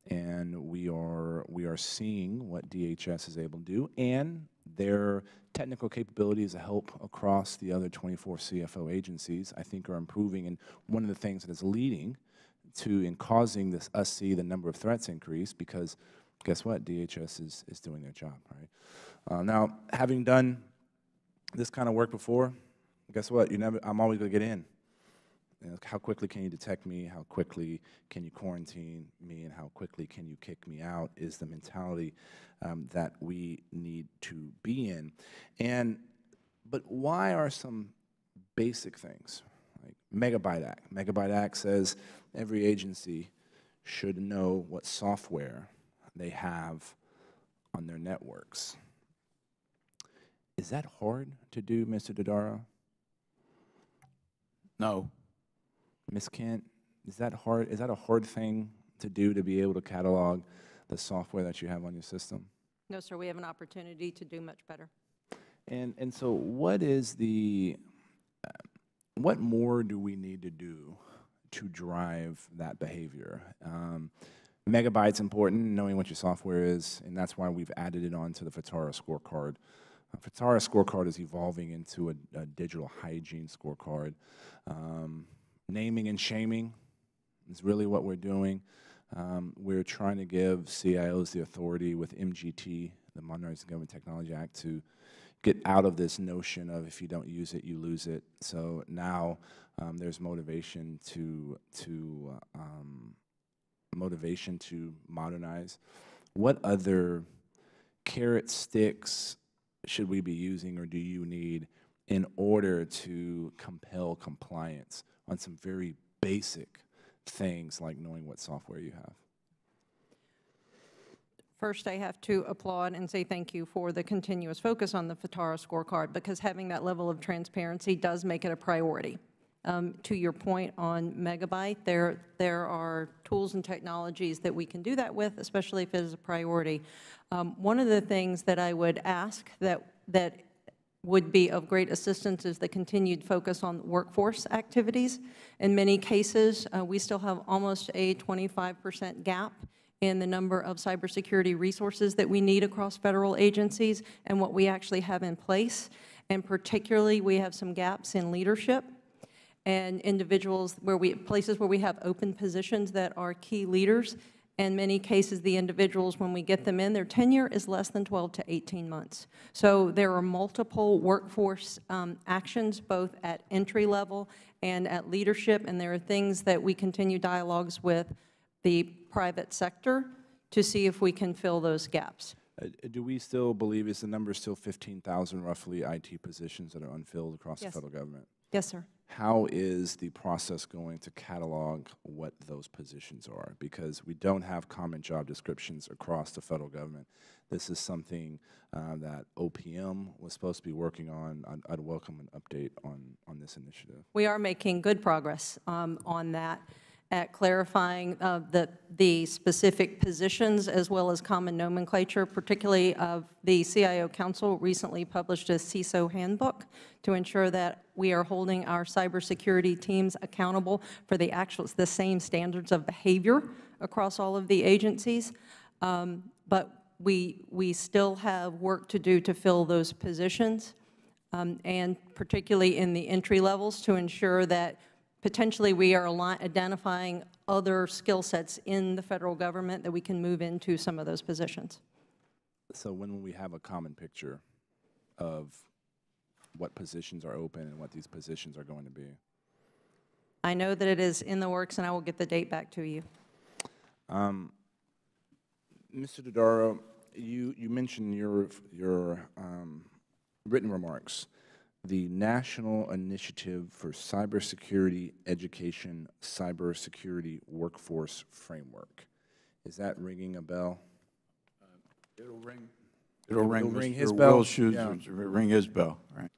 And we are seeing what DHS is able to do, and their technical capabilities to help across the other 24 CFO agencies, I think, are improving. And one of the things that is leading to and causing us see the number of threats increase, because guess what? DHS is doing their job, right? Now, having done this kind of work before, guess what? I'm always going to get in. How quickly can you detect me? How quickly can you quarantine me? And how quickly can you kick me out is the mentality that we need to be in. But why are some basic things, like Megabyte Act? Megabyte Act says every agency should know what software they have on their networks. Is that hard to do, Mr. Dodaro? No. Ms. Kent, is that hard? Is that a hard thing to do, to be able to catalog the software that you have on your system? No, sir, we have an opportunity to do much better. And so what is what more do we need to do to drive that behavior? Megabyte's important, knowing what your software is, and that's why we've added it onto the FITARA scorecard. FITARA scorecard is evolving into a digital hygiene scorecard. Naming and shaming is really what we're doing. We're trying to give CIOs the authority with MGT, the Modernizing Government Technology Act, to get out of this notion of if you don't use it, you lose it. So now there's motivation to modernize. What other carrot sticks should we be using, or do you need, in order to compel compliance on some very basic things like knowing what software you have? First, I have to applaud and say thank you for the continuous focus on the FITARA scorecard, because having that level of transparency does make it a priority. To your point on Megabyte, there are tools and technologies that we can do that with, especially if it is a priority. One of the things that I would ask that would be of great assistance is the continued focus on workforce activities. In many cases, we still have almost a 25% gap in the number of cybersecurity resources that we need across federal agencies and what we actually have in place. And particularly, we have some gaps in leadership and individuals places where we have open positions that are key leaders. In many cases, the individuals, when we get them in, their tenure is less than 12 to 18 months. So there are multiple workforce actions, both at entry level and at leadership, and there are things that we continue dialogues with the private sector to see if we can fill those gaps. Do we still believe, is the number still 15,000 roughly IT positions that are unfilled across the federal government? Yes, sir. How is the process going to catalog what those positions are? Because we don't have common job descriptions across the federal government. This is something that OPM was supposed to be working on. I'd welcome an update on this initiative. We are making good progress on that, at clarifying the specific positions as well as common nomenclature, particularly the CIO Council recently published a CISO handbook to ensure that we are holding our cybersecurity teams accountable for the same standards of behavior across all of the agencies. But we still have work to do to fill those positions, and particularly in the entry levels, to ensure that potentially we are identifying other skill sets in the federal government that we can move into some of those positions. So when will we have a common picture of what positions are open and what these positions are going to be? I know that it is in the works, and I will get the date back to you. Mr. Dodaro, you mentioned your written remarks, the National Initiative for Cybersecurity Education Cybersecurity Workforce Framework. Is that ringing a bell? It'll ring. It'll ring his Mr. bell? Will should Yeah. ring his bell, right?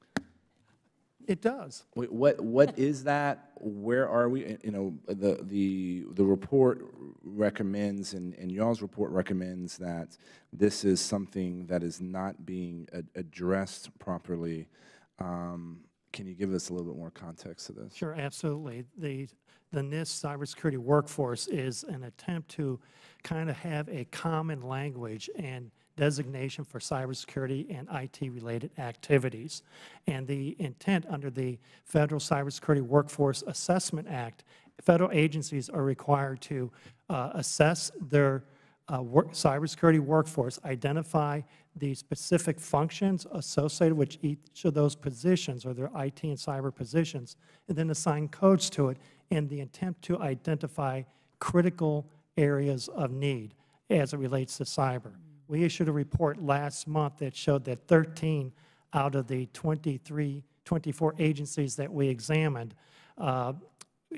It does. Wait, what is that? Where are we? You know, the report recommends, and y'all's report recommends that this is something that is not being addressed properly. Can you give us a little bit more context to this? Sure, absolutely. The NIST cybersecurity workforce is an attempt to kind of have a common language and designation for cybersecurity and IT-related activities. And the intent under the Federal Cybersecurity Workforce Assessment Act, federal agencies are required to assess their cybersecurity workforce, identify the specific functions associated with each of those positions or their IT and cyber positions, and then assign codes to it in the attempt to identify critical areas of need as it relates to cyber. We issued a report last month that showed that 13 out of the 24 agencies that we examined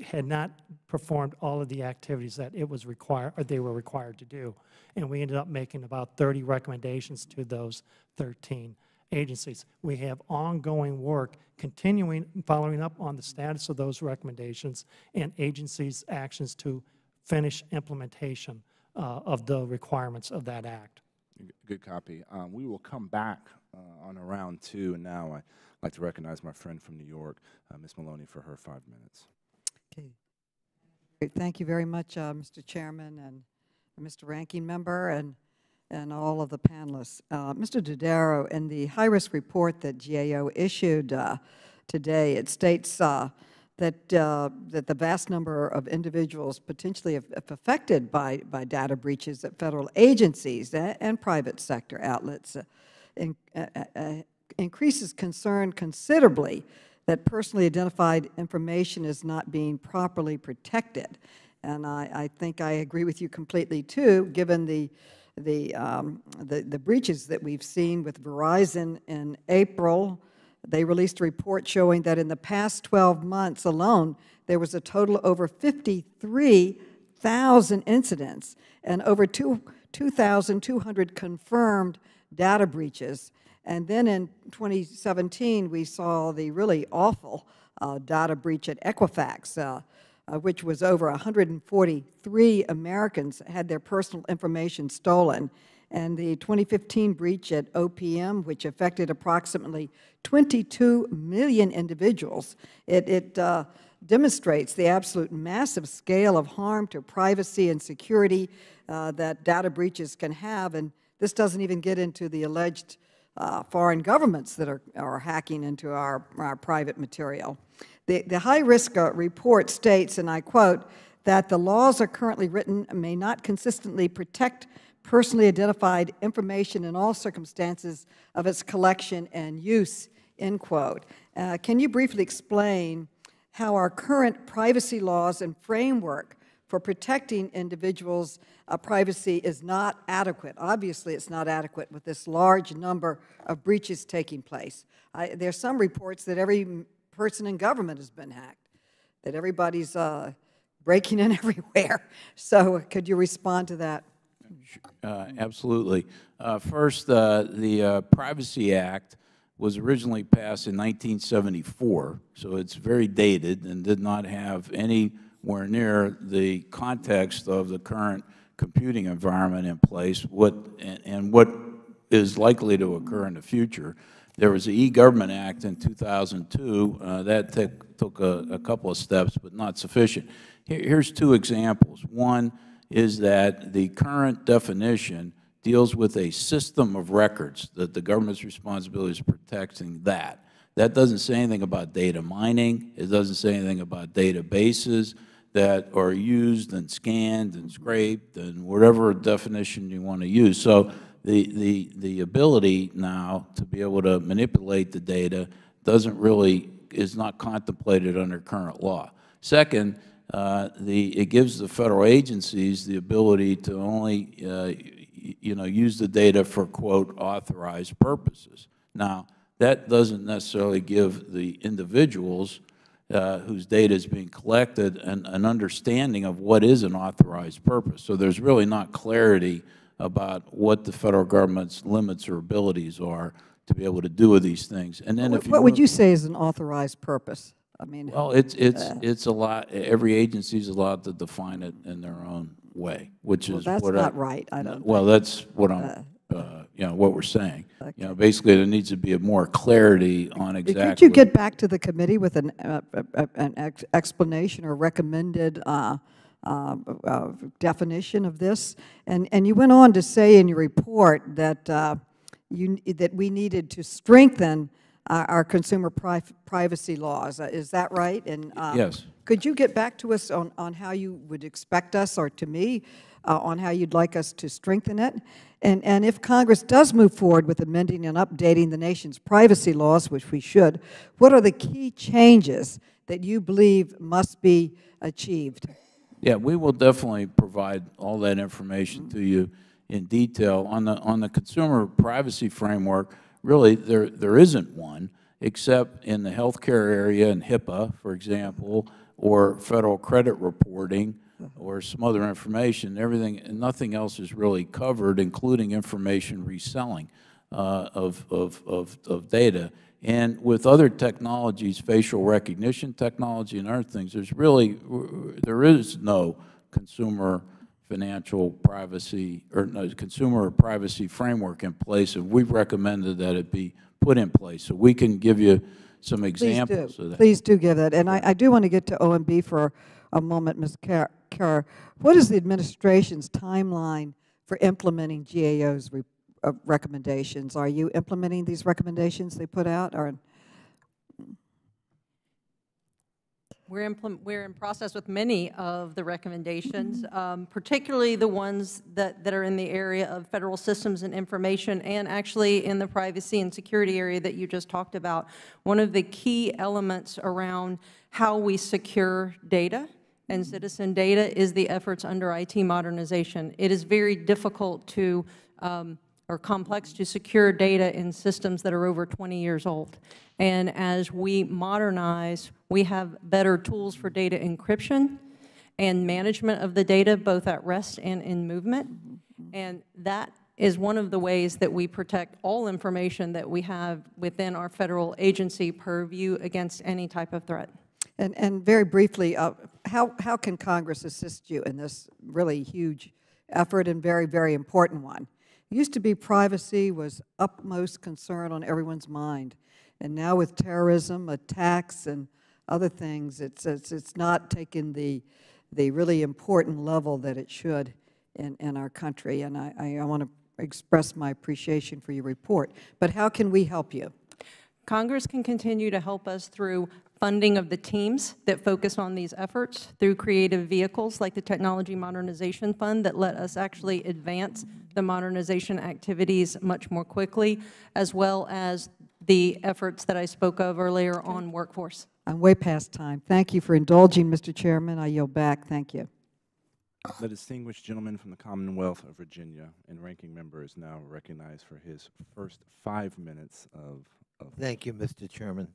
had not performed all of the activities that it was required, or they were required to do. And we ended up making about 30 recommendations to those 13 agencies. We have ongoing work continuing, following up on the status of those recommendations and agencies' actions to finish implementation of the requirements of that act. Good copy. We will come back on a round two, and now I'd like to recognize my friend from New York, Ms. Maloney, for her 5 minutes. Okay. Great. Thank you very much, Mr. Chairman and Mr. Ranking Member and all of the panelists. Mr. Dodaro, in the high-risk report that GAO issued today, it states that the vast number of individuals potentially affected by data breaches at federal agencies and private sector outlets increases concern considerably that personally identified information is not being properly protected. And I think I agree with you completely, too, given the breaches that we've seen with Verizon in April, They released a report showing that in the past 12 months alone, there was a total of over 53,000 incidents and over 2,200 confirmed data breaches. And then in 2017, we saw the really awful data breach at Equifax, which was over 143 Americans had their personal information stolen. And the 2015 breach at OPM, which affected approximately 22 million individuals, it demonstrates the absolute massive scale of harm to privacy and security that data breaches can have. And this doesn't even get into the alleged foreign governments that are hacking into our private material. The high-risk report states, and I quote, that the laws are currently written may not consistently protect personally identified information in all circumstances of its collection and use, end quote. Can you briefly explain how our current privacy laws and framework for protecting individuals' privacy is not adequate? Obviously, it's not adequate with this large number of breaches taking place. There's some reports that every person in government has been hacked, that everybody's breaking in everywhere. So could you respond to that? Absolutely. First, the Privacy Act was originally passed in 1974, so it's very dated and did not have anywhere near the context of the current computing environment in place, and what is likely to occur in the future. There was the E-Government Act in 2002. That took a couple of steps, but not sufficient. Here's two examples. One is that the current definition deals with a system of records, that the government's responsibility is protecting that. That doesn't say anything about data mining. It doesn't say anything about databases that are used and scanned and scraped and whatever definition you want to use. So the ability now to be able to manipulate the data is not contemplated under current law. Second, it gives the federal agencies the ability to only use the data for, quote, authorized purposes. Now, that doesn't necessarily give the individuals whose data is being collected an understanding of what is an authorized purpose. So there's really not clarity about what the federal government's limits or abilities are to be able to do with these things. And then what would you say is an authorized purpose? I mean, well, it's a lot. Every agency is allowed to define it in their own way, which is that's what not right. I don't. Well, that's what I'm, what we're saying. Okay. Basically, there needs to be more clarity on exactly. Could you get back to the committee with an explanation or recommended definition of this? And you went on to say in your report that that we needed to strengthen our consumer privacy laws. Is that right? And yes. Could you get back to us on how you would expect us, or to me, on how you'd like us to strengthen it? And if Congress does move forward with amending and updating the nation's privacy laws, which we should, what are the key changes that you believe must be achieved? Yeah, we will definitely provide all that information to you in detail. On the consumer privacy framework, really, there isn't one, except in the healthcare area and HIPAA, for example, or federal credit reporting, or some other information. Nothing else is really covered, including information reselling of data. And with other technologies, facial recognition technology and other things, there is no consumer financial privacy or no consumer privacy framework in place, and we've recommended that it be put in place. So we can give you some examples of that. Please do give that. And I do want to get to OMB for a moment, Ms. Kerr. What is the administration's timeline for implementing GAO's recommendations? Are you implementing these recommendations they put out? Or We're in process with many of the recommendations, particularly the ones that are in the area of federal systems and information, and actually in the privacy and security area that you just talked about. One of the key elements around how we secure data and citizen data is the efforts under IT modernization. It is very difficult to or complex to secure data in systems that are over 20 years old. And as we modernize, we have better tools for data encryption and management of the data, both at rest and in movement. And that is one of the ways that we protect all information that we have within our federal agency purview against any type of threat. And very briefly, how can Congress assist you in this really huge effort and very, very important one? It used to be privacy was utmost concern on everyone's mind. And now with terrorism, attacks, and other things, it's not taken the really important level that it should in our country. And I want to express my appreciation for your report. But how can we help you? Congress can continue to help us through funding of the teams that focus on these efforts, through creative vehicles like the Technology Modernization Fund that let us actually advance the modernization activities much more quickly, as well as the efforts that I spoke of earlier on workforce. I'm way past time. Thank you for indulging, Mr. Chairman. I yield back. Thank you. The distinguished gentleman from the Commonwealth of Virginia and ranking member is now recognized for his first 5 minutes of Thank you, Mr. Chairman.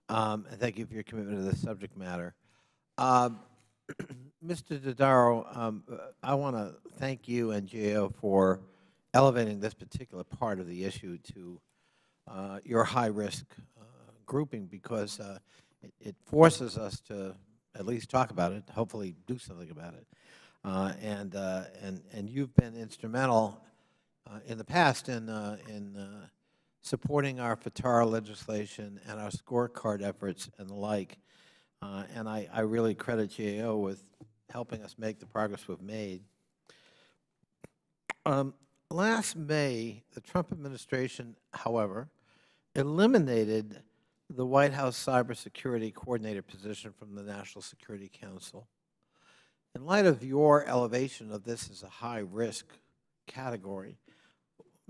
And thank you for your commitment to this subject matter. Mr. Dodaro, I want to thank you and GAO for elevating this particular part of the issue to your high-risk grouping, because it forces us to at least talk about it, hopefully do something about it. And you've been instrumental in the past in supporting our FATAR legislation and our scorecard efforts and the like. And I really credit GAO with helping us make the progress we've made. Last May, the Trump administration, however, eliminated the White House Cybersecurity Coordinator position from the National Security Council. In light of your elevation of this as a high-risk category,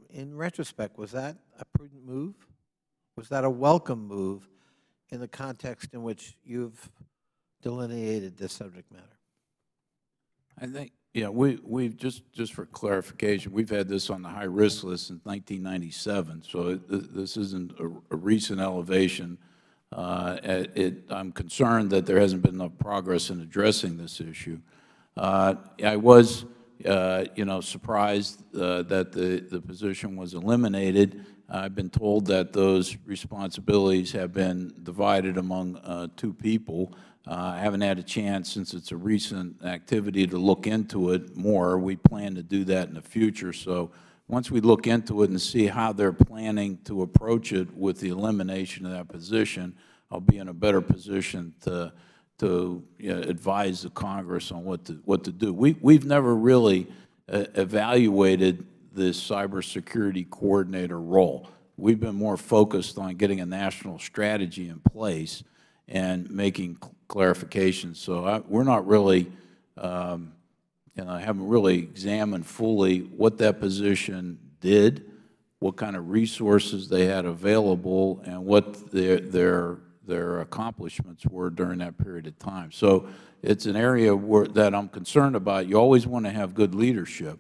in retrospect, was that a prudent move? Was that a welcome move in the context in which you've delineated this subject matter? I think, yeah, we've just for clarification, we've had this on the high-risk list since 1997, so this isn't a recent elevation. I'm concerned that there hasn't been enough progress in addressing this issue. I was, surprised that the position was eliminated. I've been told that those responsibilities have been divided among 2 people. I haven't had a chance, since it's a recent activity, to look into it more. We plan to do that in the future. So once we look into it and see how they're planning to approach it with the elimination of that position, I'll be in a better position to advise the Congress on what to do. We've never really evaluated this cybersecurity coordinator role. We've been more focused on getting a national strategy in place and making clarifications. So we're not really, haven't really examined fully what that position did, what kind of resources they had available, and what their accomplishments were during that period of time. So it's an area that I'm concerned about. You always want to have good leadership,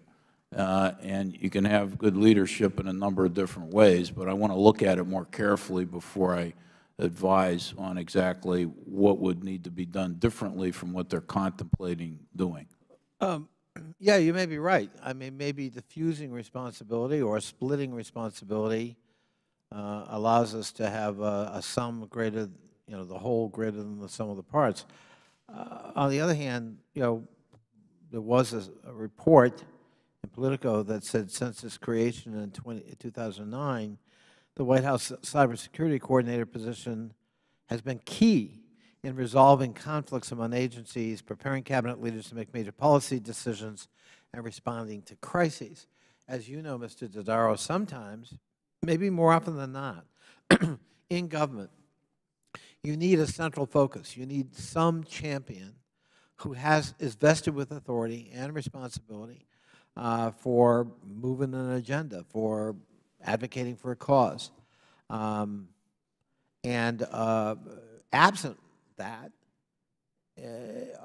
and you can have good leadership in a number of different ways, but I want to look at it more carefully before I advise on exactly what would need to be done differently from what they're contemplating doing. Yeah, you may be right. I mean, maybe diffusing responsibility or splitting responsibility allows us to have a sum greater, the whole greater than the sum of the parts. On the other hand, there was a report in Politico that said since its creation in 2009, the White House Cybersecurity Coordinator position has been key in resolving conflicts among agencies, preparing cabinet leaders to make major policy decisions, and responding to crises. As you know, Mr. Dodaro, sometimes, maybe more often than not, in government, you need a central focus. You need some champion who is vested with authority and responsibility for moving an agenda, for advocating for a cause. Absent that,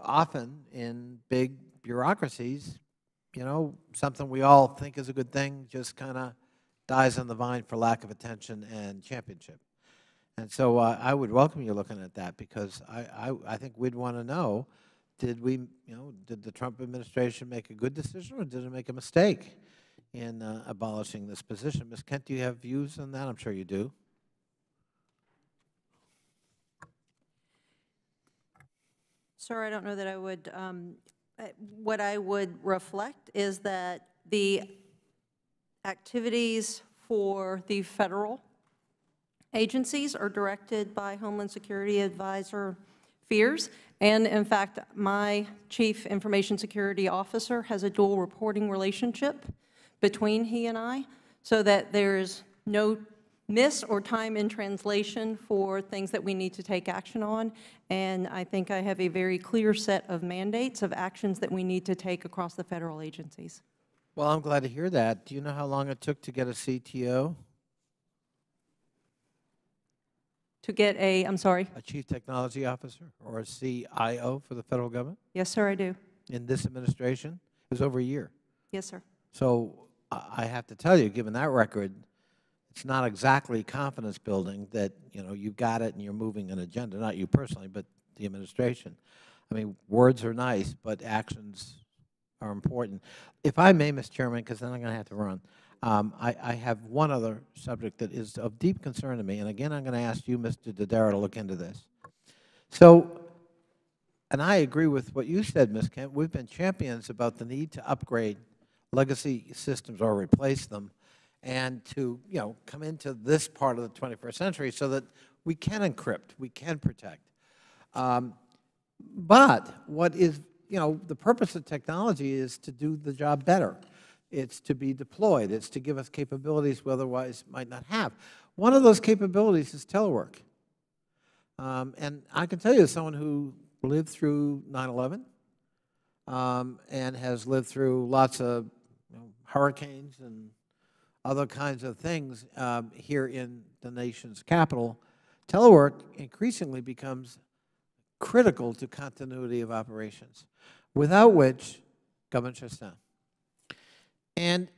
often in big bureaucracies, something we all think is a good thing just kind of dies on the vine for lack of attention and championship. And so I would welcome you looking at that, because I think we'd want to know, did the Trump administration make a good decision, or did it make a mistake in abolishing this position? Ms. Kent, do you have views on that? I'm sure you do. Sir, I don't know that I would, what I would reflect is that the activities for the federal agencies are directed by Homeland Security Advisor Fears, and in fact, my Chief Information Security Officer has a dual reporting relationship between he and I, so that there's no miss or time in translation for things that we need to take action on. And I think I have a very clear set of mandates of actions that we need to take across the federal agencies. Well, I'm glad to hear that. Do you know how long it took to get a CTO? To get a, I'm sorry? A Chief Technology Officer, or a CIO for the federal government? Yes, sir, I do. In this administration? It was over a year. Yes, sir. So I have to tell you, given that record, it's not exactly confidence building that, you've got it and you're moving an agenda, not you personally, but the administration. I mean, words are nice, but actions are important. If I may, Mr. Chairman, because then I'm going to have to run, I have one other subject that is of deep concern to me, and again, I'm going to ask you, Mr. Dodaro, to look into this. So, and I agree with what you said, Ms. Kent. We've been champions about the need to upgrade legacy systems or replace them, and to, come into this part of the 21st century so that we can encrypt, we can protect. But what is, the purpose of technology is to do the job better. It's to be deployed. It's to give us capabilities we otherwise might not have. One of those capabilities is telework. And I can tell you, as someone who lived through 9/11 and has lived through lots of hurricanes and other kinds of things here in the nation's capital, telework increasingly becomes critical to continuity of operations, without which government shuts down. And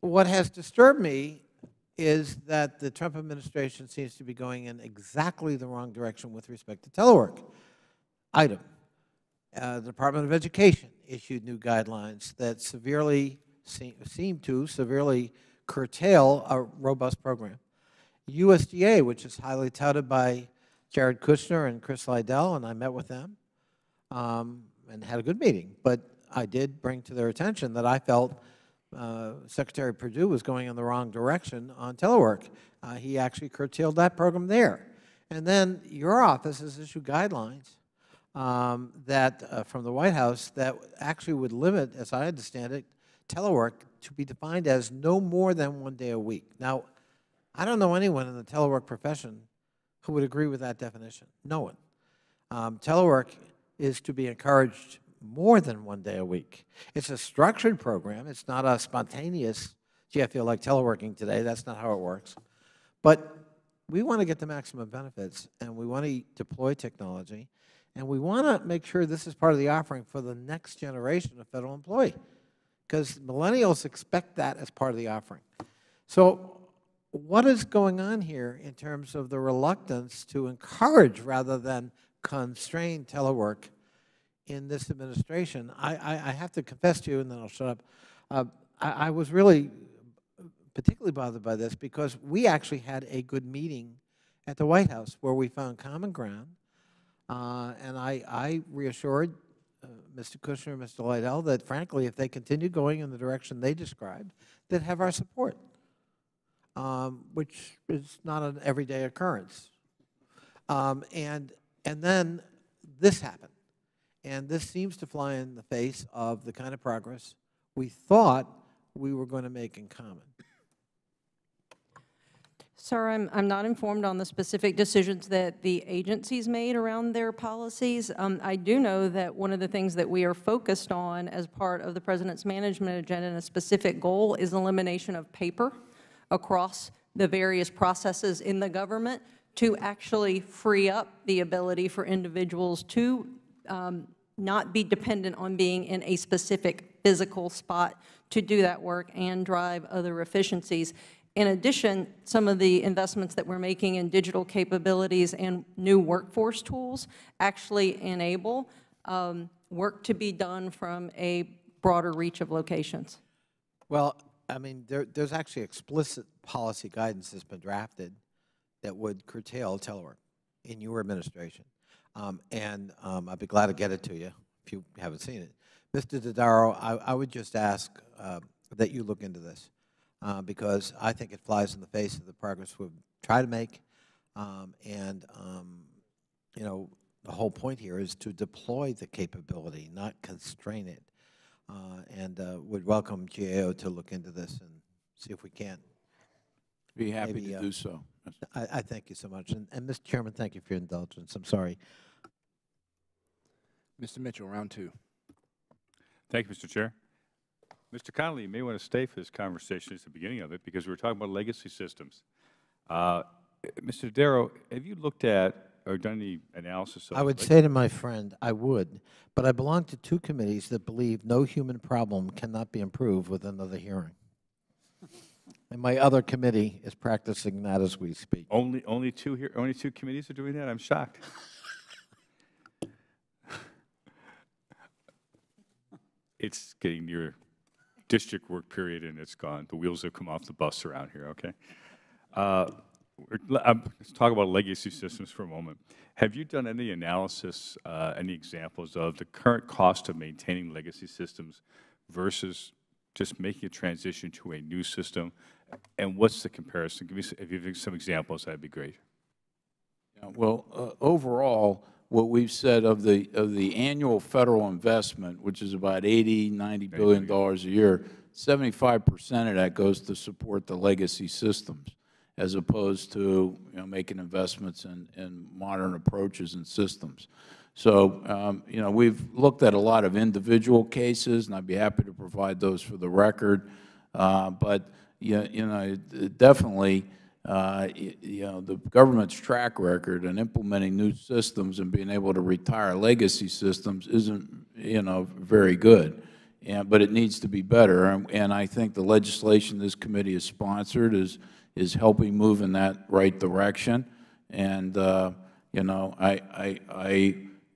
what has disturbed me is that the Trump administration seems to be going in exactly the wrong direction with respect to telework. Item, the Department of Education issued new guidelines that seem to severely curtail a robust program. USDA, which is highly touted by Jared Kushner and Chris Liddell, and I met with them and had a good meeting, but I did bring to their attention that I felt Secretary Perdue was going in the wrong direction on telework. He actually curtailed that program there. And then your office has issued guidelines that from the White House that actually would limit, as I understand it, telework to be defined as no more than 1 day a week. Now, I don't know anyone in the telework profession who would agree with that definition. No one. Telework is to be encouraged more than 1 day a week. It's a structured program. It's not a spontaneous, gee, I feel like teleworking today. That's not how it works. But we want to get the maximum benefits, and we want to deploy technology, and we want to make sure this is part of the offering for the next generation of federal employee, because millennials expect that as part of the offering. So what is going on here in terms of the reluctance to encourage rather than constrain telework in this administration? I have to confess to you, and then I'll shut up, I was really particularly bothered by this because we actually had a good meeting at the White House where we found common ground, and I reassured Mr. Kushner and Mr. Liddell that, frankly, if they continue going in the direction they described, they'd have our support, which is not an everyday occurrence. And then this happened. And this seems to fly in the face of the kind of progress we thought we were going to make in common. Sir, I'm not informed on the specific decisions that the agencies made around their policies. I do know that one of the things that we are focused on as part of the President's management agenda and a specific goal is elimination of paper across the various processes in the government to actually free up the ability for individuals to not be dependent on being in a specific physical spot to do that work and drive other efficiencies. In addition, some of the investments that we're making in digital capabilities and new workforce tools actually enable work to be done from a broader reach of locations. Well, I mean, there's actually explicit policy guidance that's been drafted that would curtail telework in your administration. I'd be glad to get it to you if you haven't seen it. Mr. Dodaro, I would just ask that you look into this because I think it flies in the face of the progress we've tried to make. You know, the whole point here is to deploy the capability, not constrain it. Would welcome GAO to look into this and see if we can. Be happy to do so. I thank you so much. And Mr. Chairman, thank you for your indulgence. I'm sorry. Mr. Mitchell, round two. Thank you, Mr. Chair. Mr. Connolly, you may want to stay for this conversation at the beginning of it because we were talking about legacy systems. Mr. Dodaro, have you looked at or done any analysis of I would say to my friend, I would, but I belong to two committees that believe no human problem cannot be improved with another hearing. And my other committee is practicing that as we speak. Only two committees are doing that? I'm shocked. It's getting near district work period and it's gone. The wheels have come off the bus around here, okay? Let's talk about legacy systems for a moment. Have you done any analysis, any examples of the current cost of maintaining legacy systems versus just making a transition to a new system? And what's the comparison? If you give some examples, that'd be great. Yeah, well, overall, what we've said of the annual federal investment, which is about $80–90 billion a year, 75% of that goes to support the legacy systems, as opposed to making investments in modern approaches and systems. So we've looked at a lot of individual cases, and I'd be happy to provide those for the record. But definitely, the government's track record in implementing new systems and being able to retire legacy systems isn't very good. But it needs to be better, and I think the legislation this committee has sponsored is helping move in that right direction. And I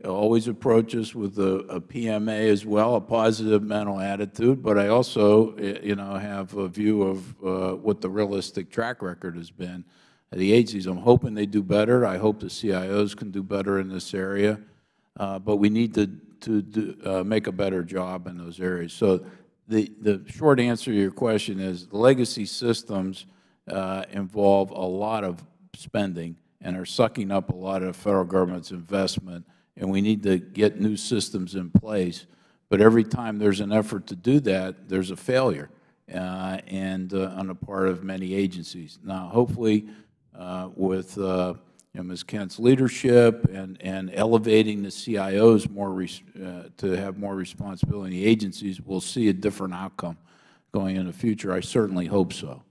always approach this with a PMA as well, a positive mental attitude. But I also have a view of what the realistic track record has been at the agencies. I'm hoping they do better. I hope the CIOs can do better in this area. But we need to make a better job in those areas. So the short answer to your question is the legacy systems involve a lot of spending and are sucking up a lot of the federal government's investment, and we need to get new systems in place. But every time there's an effort to do that, there's a failure on the part of many agencies. Now, hopefully, with Ms. Kent's leadership and elevating the CIOs to have more responsibility in the agencies, we'll see a different outcome going in the future. I certainly hope so.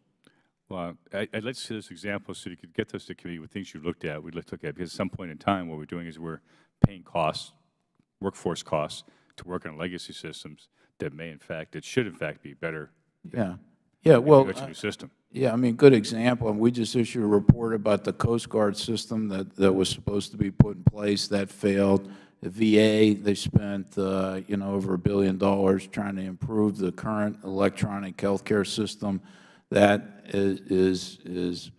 Well, I'd like to see this example so you could get this to committee with things you looked at, we'd like to look at, because at some point in time what we're doing is we're paying costs, workforce costs, to work on legacy systems that should in fact be better. Yeah. Yeah, well, a new system. Yeah, I mean, good example. And we just issued a report about the Coast Guard system that was supposed to be put in place. That failed. The VA, they spent, over $1 billion trying to improve the current electronic healthcare system. That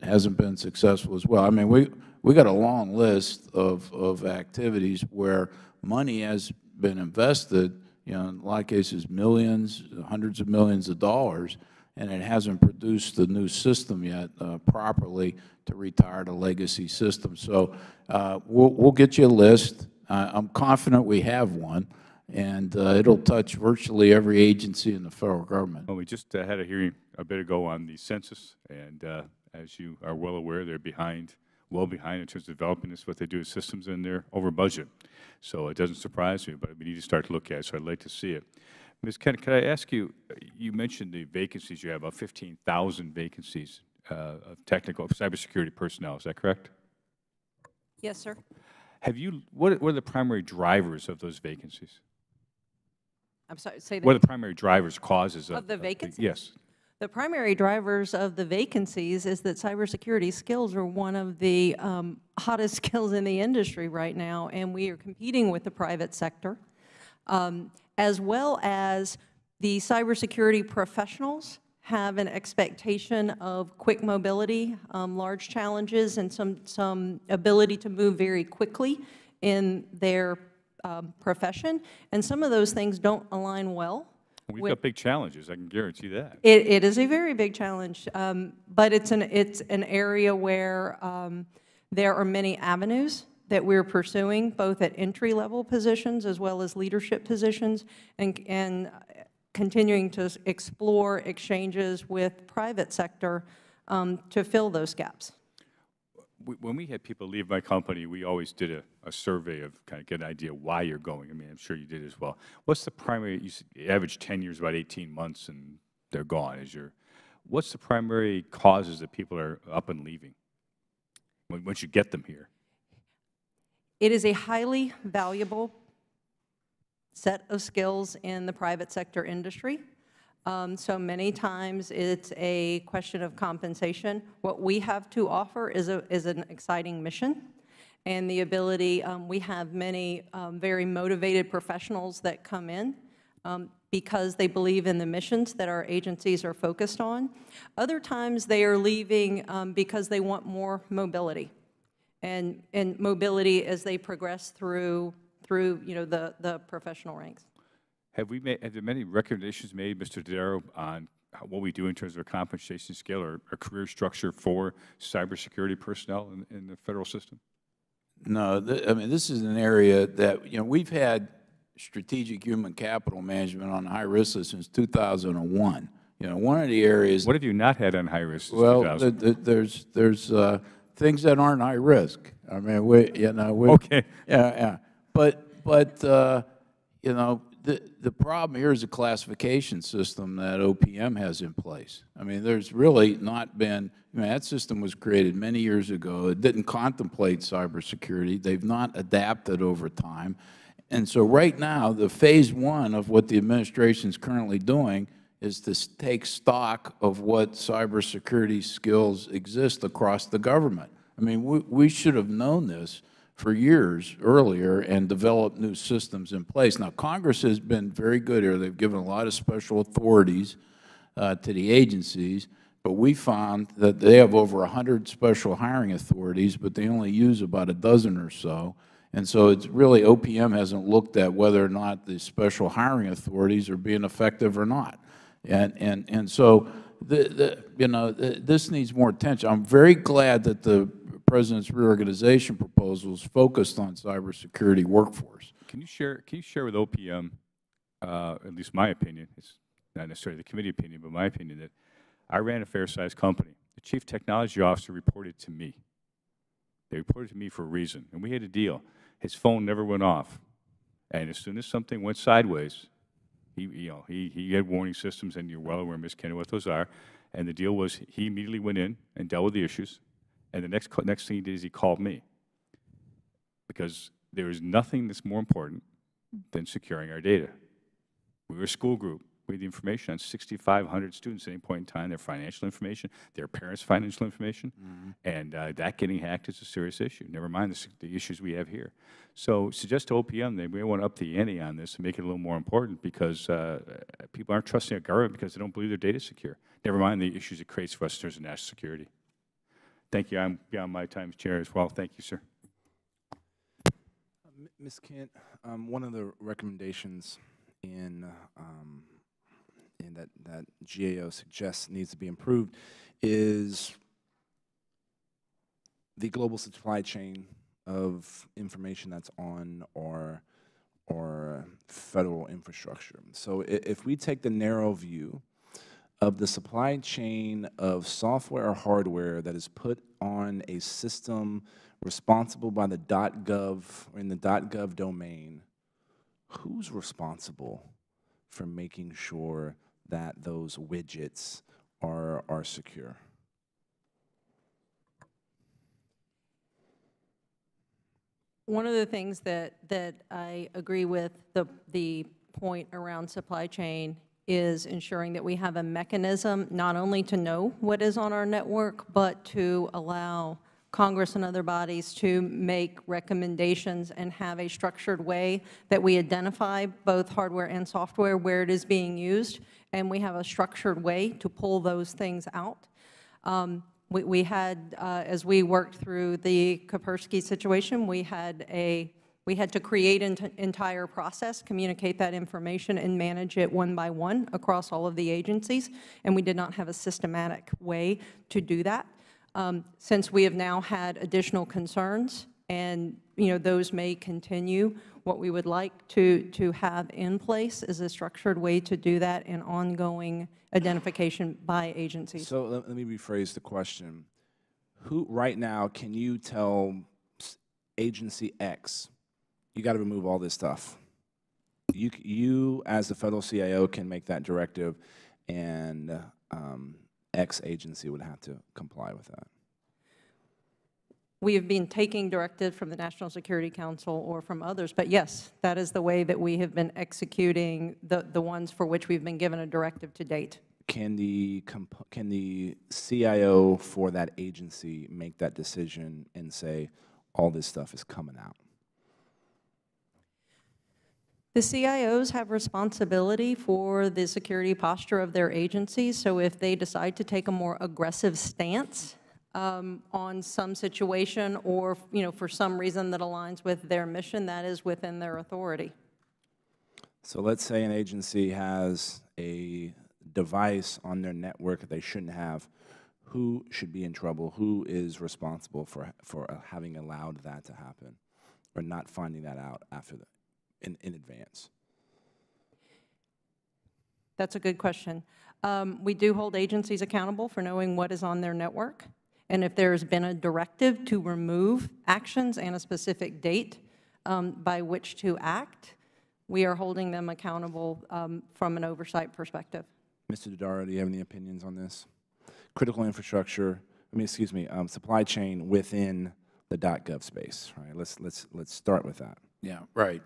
hasn't been successful as well. I mean, we got a long list of activities where money has been invested, in a lot of cases millions, hundreds of millions of dollars, and it hasn't produced the new system yet properly to retire the legacy system. So we'll get you a list. I'm confident we have one, and it'll touch virtually every agency in the federal government. Well, we just had a hearing a bit ago on the census, and as you are well aware, they're well behind in terms of developing this. What they do is systems, and they're over budget. So it doesn't surprise me, but we need to start to look at it, so I'd like to see it. Ms. Kent, could I ask you, you mentioned the vacancies. You have about 15,000 vacancies of technical cybersecurity personnel. Is that correct? Yes, sir. What are the primary drivers of those vacancies? I'm sorry, say that. What are the primary drivers, causes of the vacancies? Yes. The primary drivers of the vacancies is that cybersecurity skills are one of the hottest skills in the industry right now, and we are competing with the private sector, as well as the cybersecurity professionals have an expectation of quick mobility, large challenges, and some ability to move very quickly in their profession, and some of those things don't align well. We've got big challenges, I can guarantee that. It is a very big challenge, but it's an area where there are many avenues that we're pursuing, both at entry-level positions as well as leadership positions, and continuing to explore exchanges with private sector to fill those gaps. When we had people leave my company, we always did a survey of kind of get an idea why you're going. I mean, I'm sure you did as well. What's the primary, you average tenure is about 18 months and they're gone. What's the primary causes that people are up and leaving once you get them here? It is a highly valuable set of skills in the private sector industry. So many times it's a question of compensation. What we have to offer is an exciting mission and the ability, we have many very motivated professionals that come in because they believe in the missions that our agencies are focused on. Other times they are leaving because they want more mobility and mobility as they progress through the professional ranks. Have there many recommendations made, Mr. Dodaro, on what we do in terms of a compensation scale or a career structure for cybersecurity personnel in the federal system? No, I mean, this is an area that, we've had strategic human capital management on the high risk list since 2001. One of the areas. What have you not had on high risk since well, 2000? there's things that aren't high risk. I mean, okay. Yeah. But the problem here is the classification system that OPM has in place. I mean, there's really not been, that system was created many years ago. It didn't contemplate cybersecurity. They've not adapted over time. And so right now, the phase one of what the administration is currently doing is to take stock of what cybersecurity skills exist across the government. I mean, we should have known this for years earlier and developed new systems in place. Now, Congress has been very good here. They've given a lot of special authorities to the agencies, but we found that they have over 100 special hiring authorities, but they only use about a dozen or so. And so it's really, OPM hasn't looked at whether or not the special hiring authorities are being effective or not. And so, this needs more attention. I'm very glad that the President's reorganization proposal is focused on cybersecurity workforce. Can you share with OPM, at least my opinion, it's not necessarily the committee opinion, but my opinion, that I ran a fair-sized company. The chief technology officer reported to me. They reported to me for a reason, and we had a deal. His phone never went off, and as soon as something went sideways, he had warning systems, and you're well aware, Ms. Kennedy, what those are. And the deal was he immediately went in and dealt with the issues. And the next thing he did is he called me, because there is nothing that's more important than securing our data. We were a school group. We had the information on 6,500 students at any point in time, their financial information, their parents' financial information, and that getting hacked is a serious issue, never mind the issues we have here. So suggest to OPM they may want to up the ante on this and make it a little more important, because people aren't trusting our government because they don't believe their data is secure, never mind the issues it creates for us in terms of national security. Thank you. I'm beyond my time as chair as well. Thank you, sir. Ms. Kent, one of the recommendations in that GAO suggests needs to be improved is the global supply chain of information that's on our federal infrastructure. So if we take the narrow view of the supply chain of software or hardware that is put on a system responsible by the .gov or in the .gov domain, who's responsible for making sure that those widgets are secure? One of the things that I agree with, the point around supply chain, is ensuring that we have a mechanism not only to know what is on our network, but to allow Congress and other bodies to make recommendations and have a structured way that we identify both hardware and software where it is being used, and we have a structured way to pull those things out. We had, as we worked through the Kaspersky situation, we had to create an entire process, communicate that information, and manage it one by one across all of the agencies, and we did not have a systematic way to do that. Since we have now had additional concerns, and those may continue, what we would like to have in place is a structured way to do that and ongoing identification by agencies. So let me rephrase the question. Who, right now, can you tell agency X, you got to remove all this stuff? You, as the federal CIO, can make that directive, and X agency would have to comply with that. We have been taking directive from the National Security Council or from others, but yes, that is the way that we have been executing the ones for which we've been given a directive to date. Can the CIO for that agency make that decision and say, all this stuff is coming out? The CIOs have responsibility for the security posture of their agencies, so if they decide to take a more aggressive stance on some situation or for some reason that aligns with their mission, that is within their authority. So let's say an agency has a device on their network that they shouldn't have. Who should be in trouble? Who is responsible for having allowed that to happen or not finding that out after in advance? That's a good question. We do hold agencies accountable for knowing what is on their network. And if there's been a directive to remove actions and a specific date by which to act, we are holding them accountable from an oversight perspective. Mr. Dodaro, do you have any opinions on this? Critical infrastructure, supply chain within the .gov space, right? Let's start with that. Yeah, right.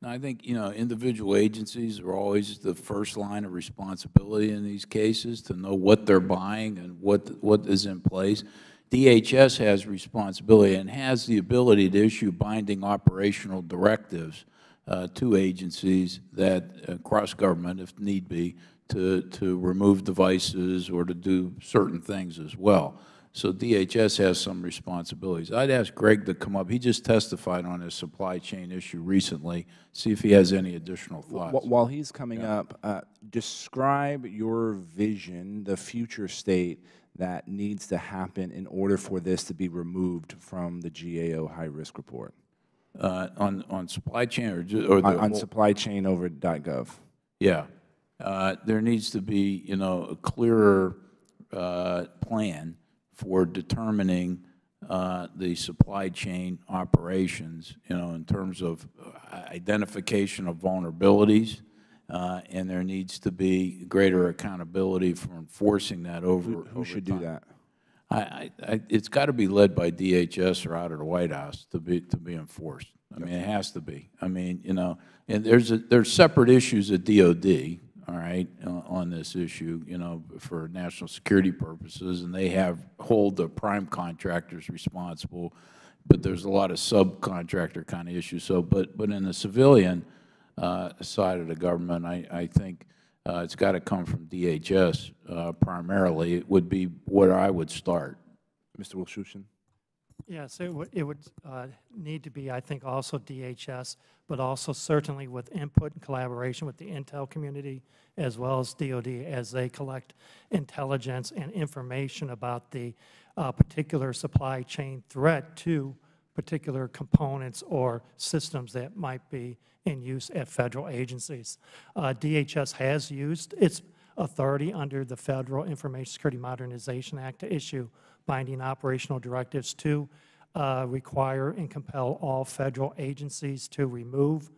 Now, I think, individual agencies are always the first line of responsibility in these cases to know what they're buying and what is in place. DHS has responsibility and has the ability to issue binding operational directives to agencies that cross government, if need be, to remove devices or to do certain things as well. So DHS has some responsibilities. I'd ask Greg to come up. He just testified on his supply chain issue recently. See if he has any additional thoughts. While he's coming up, describe your vision, the future state that needs to happen in order for this to be removed from the GAO high-risk report. On supply chain or on supply chain over .gov. Yeah. There needs to be, a clearer plan for determining the supply chain operations, in terms of identification of vulnerabilities, and there needs to be greater accountability for enforcing that over Who should do that? It's got to be led by DHS or out of the White House to be enforced. I mean, it has to be. I mean, and there's separate issues at DOD. All right, on this issue, for national security purposes, and they hold the prime contractors responsible, but there's a lot of subcontractor kind of issues. So, but in the civilian side of the government, I think it's got to come from DHS primarily. It would be where I would start. Mr. Wilshushin? Yes, it would need to be, I think, also DHS, but also certainly with input and collaboration with the intel community as well as DOD as they collect intelligence and information about the particular supply chain threat to particular components or systems that might be in use at federal agencies. DHS has used its authority under the Federal Information Security Modernization Act to issue binding operational directives to require and compel all federal agencies to remove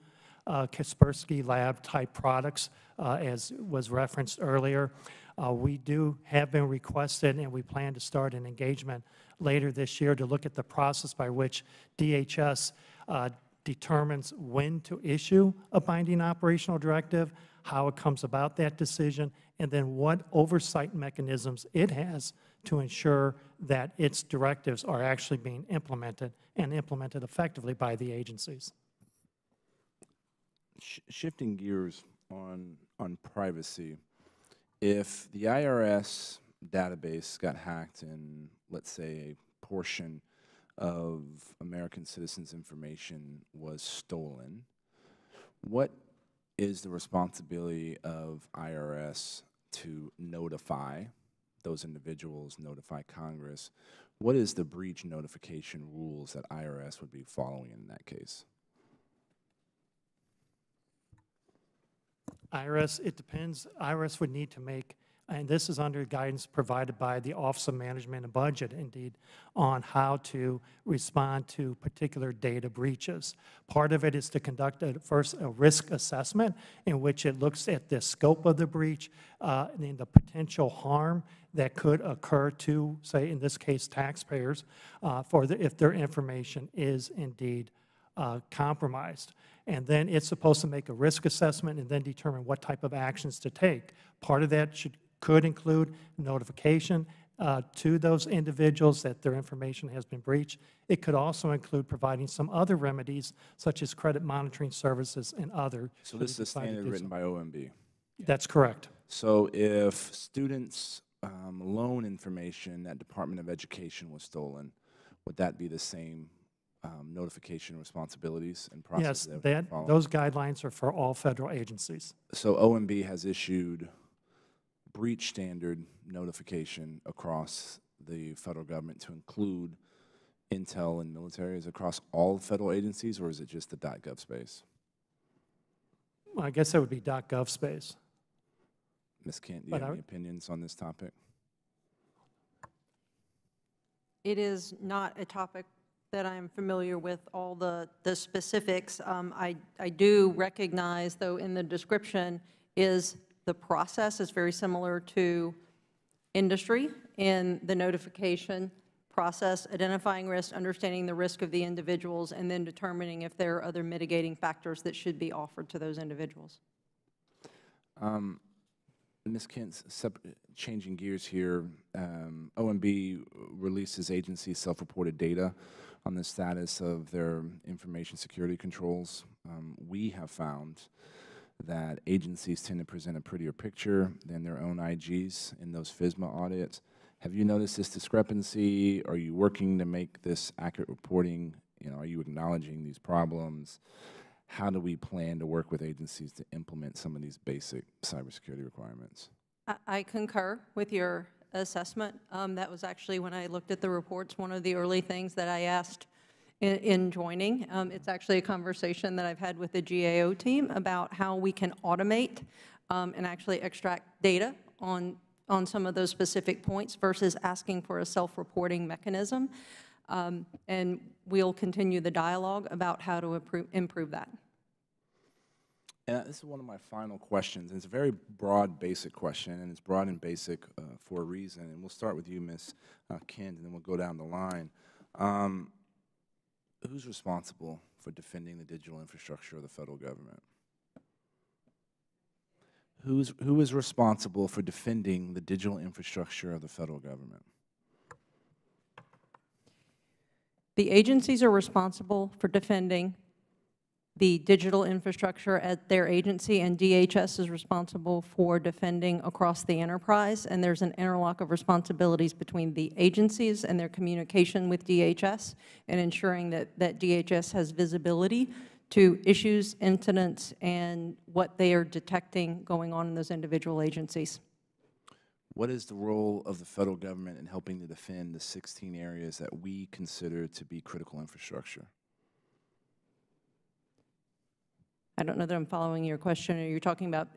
Kaspersky Lab-type products, as was referenced earlier. We have been requested, and we plan to start an engagement later this year to look at the process by which DHS determines when to issue a binding operational directive, how it comes about that decision, and then what oversight mechanisms it has to ensure that its directives are actually being implemented and implemented effectively by the agencies. Shifting gears on privacy, if the IRS database got hacked and, let's say, a portion of American citizens' information was stolen, what is the responsibility of IRS to notify those individuals, notify Congress? What is the breach notification rules that IRS would be following in that case? IRS, it depends. IRS would need to make, and this is under guidance provided by the Office of Management and Budget, indeed, on how to respond to particular data breaches. Part of it is to conduct first a risk assessment in which it looks at the scope of the breach and the potential harm that could occur to, say, in this case, taxpayers, if their information is indeed compromised. And then it's supposed to make a risk assessment and then determine what type of actions to take. Part of that could include notification to those individuals that their information has been breached. It could also include providing some other remedies, such as credit monitoring services and other. So this is a standard written by OMB? That's correct. So if students' loan information at Department of Education was stolen, would that be the same notification responsibilities and process? Yes, those guidelines are for all federal agencies. So OMB has issued breach standard notification across the federal government to include intel and military. Is it across all federal agencies, or is it just the .gov space? Well, I guess that would be .gov space. Ms. Kent, do you have any opinions on this topic? It is not a topic that I'm familiar with all the specifics. I do recognize, though, in the description is the process is very similar to industry in the notification process, identifying risk, understanding the risk of the individuals, and then determining if there are other mitigating factors that should be offered to those individuals. Ms. Kent, changing gears here, OMB releases agency self-reported data on the status of their information security controls. We have found that agencies tend to present a prettier picture than their own IGs in those FISMA audits. Have you noticed this discrepancy? Are you working to make this accurate reporting? Are you acknowledging these problems? How do we plan to work with agencies to implement some of these basic cybersecurity requirements? I concur with your assessment. That was actually, when I looked at the reports, one of the early things that I asked in joining. It's actually a conversation that I've had with the GAO team about how we can automate and actually extract data on some of those specific points versus asking for a self-reporting mechanism. And we'll continue the dialogue about how to improve that. And this is one of my final questions. And it's a very broad, basic question, and it's broad and basic for a reason. And we'll start with you, Ms. Kent, and then we'll go down the line. Who's responsible for defending the digital infrastructure of the federal government? Who is responsible for defending the digital infrastructure of the federal government? The agencies are responsible for defending the digital infrastructure at their agency, and DHS is responsible for defending across the enterprise, and there's an interlock of responsibilities between the agencies and their communication with DHS and ensuring that DHS has visibility to issues, incidents, and what they are detecting going on in those individual agencies. What is the role of the federal government in helping to defend the 16 areas that we consider to be critical infrastructure? I don't know that I'm following your question. Are you talking about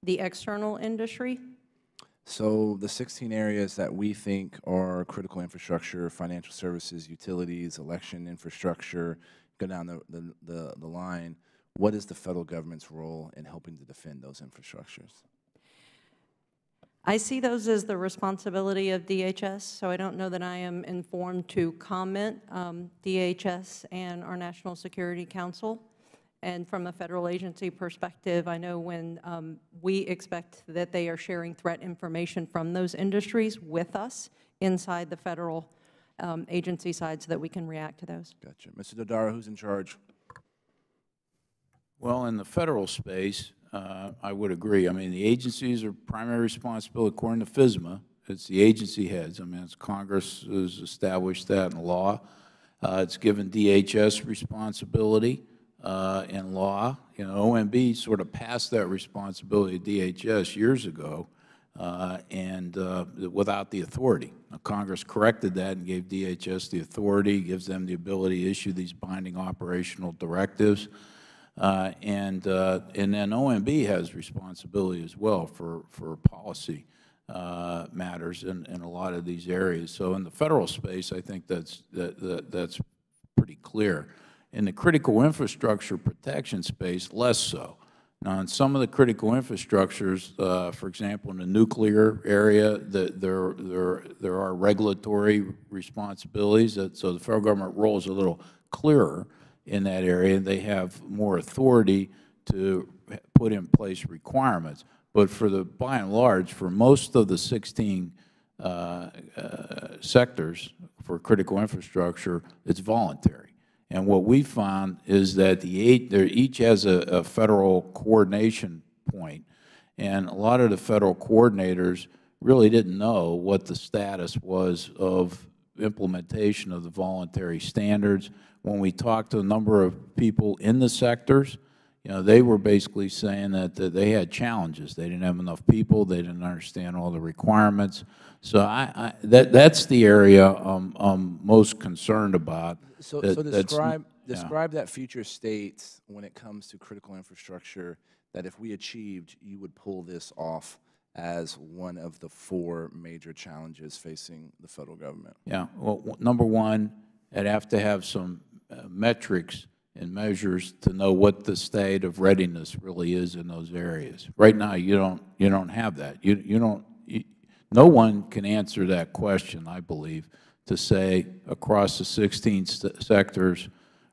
the external industry? So the 16 areas that we think are critical infrastructure, financial services, utilities, election infrastructure, go down the line, what is the federal government's role in helping to defend those infrastructures? I see those as the responsibility of DHS, so I don't know that I am informed to comment. DHS and our National Security Council. And from a federal agency perspective, I know when we expect that they are sharing threat information from those industries with us inside the federal agency side so that we can react to those. Gotcha. Mr. Dodaro, who's in charge? Well, in the federal space, I would agree. I mean, the agencies are primary responsibility according to FSMA. It's the agency heads. I mean, it's Congress has established that in law. It's given DHS responsibility in law. You know, OMB sort of passed that responsibility to DHS years ago, and without the authority. Now, Congress corrected that and gave DHS the authority, gives them the ability to issue these binding operational directives. And then OMB has responsibility as well for policy matters in a lot of these areas. So in the federal space, I think that's pretty clear. In the critical infrastructure protection space, less so. Now, in some of the critical infrastructures, for example, in the nuclear area, there are regulatory responsibilities. So the federal government role is a little clearer in that area, and they have more authority to put in place requirements. But for the, by and large, for most of the 16 sectors for critical infrastructure, it's voluntary. And what we found is that each has a federal coordination point, and a lot of the federal coordinators really didn't know what the status was of implementation of the voluntary standards. When we talked to a number of people in the sectors, you know, they were basically saying that they had challenges. They didn't have enough people. They didn't understand all the requirements. So that's the area I'm most concerned about. So describe that future state when it comes to critical infrastructure, that if we achieved, you would pull this off as one of the 4 major challenges facing the federal government. Yeah, well, number one, I'd have to have some metrics and measures to know what the state of readiness really is in those areas. Right now, you don't have that. No one can answer that question, I believe, to say across the 16 sectors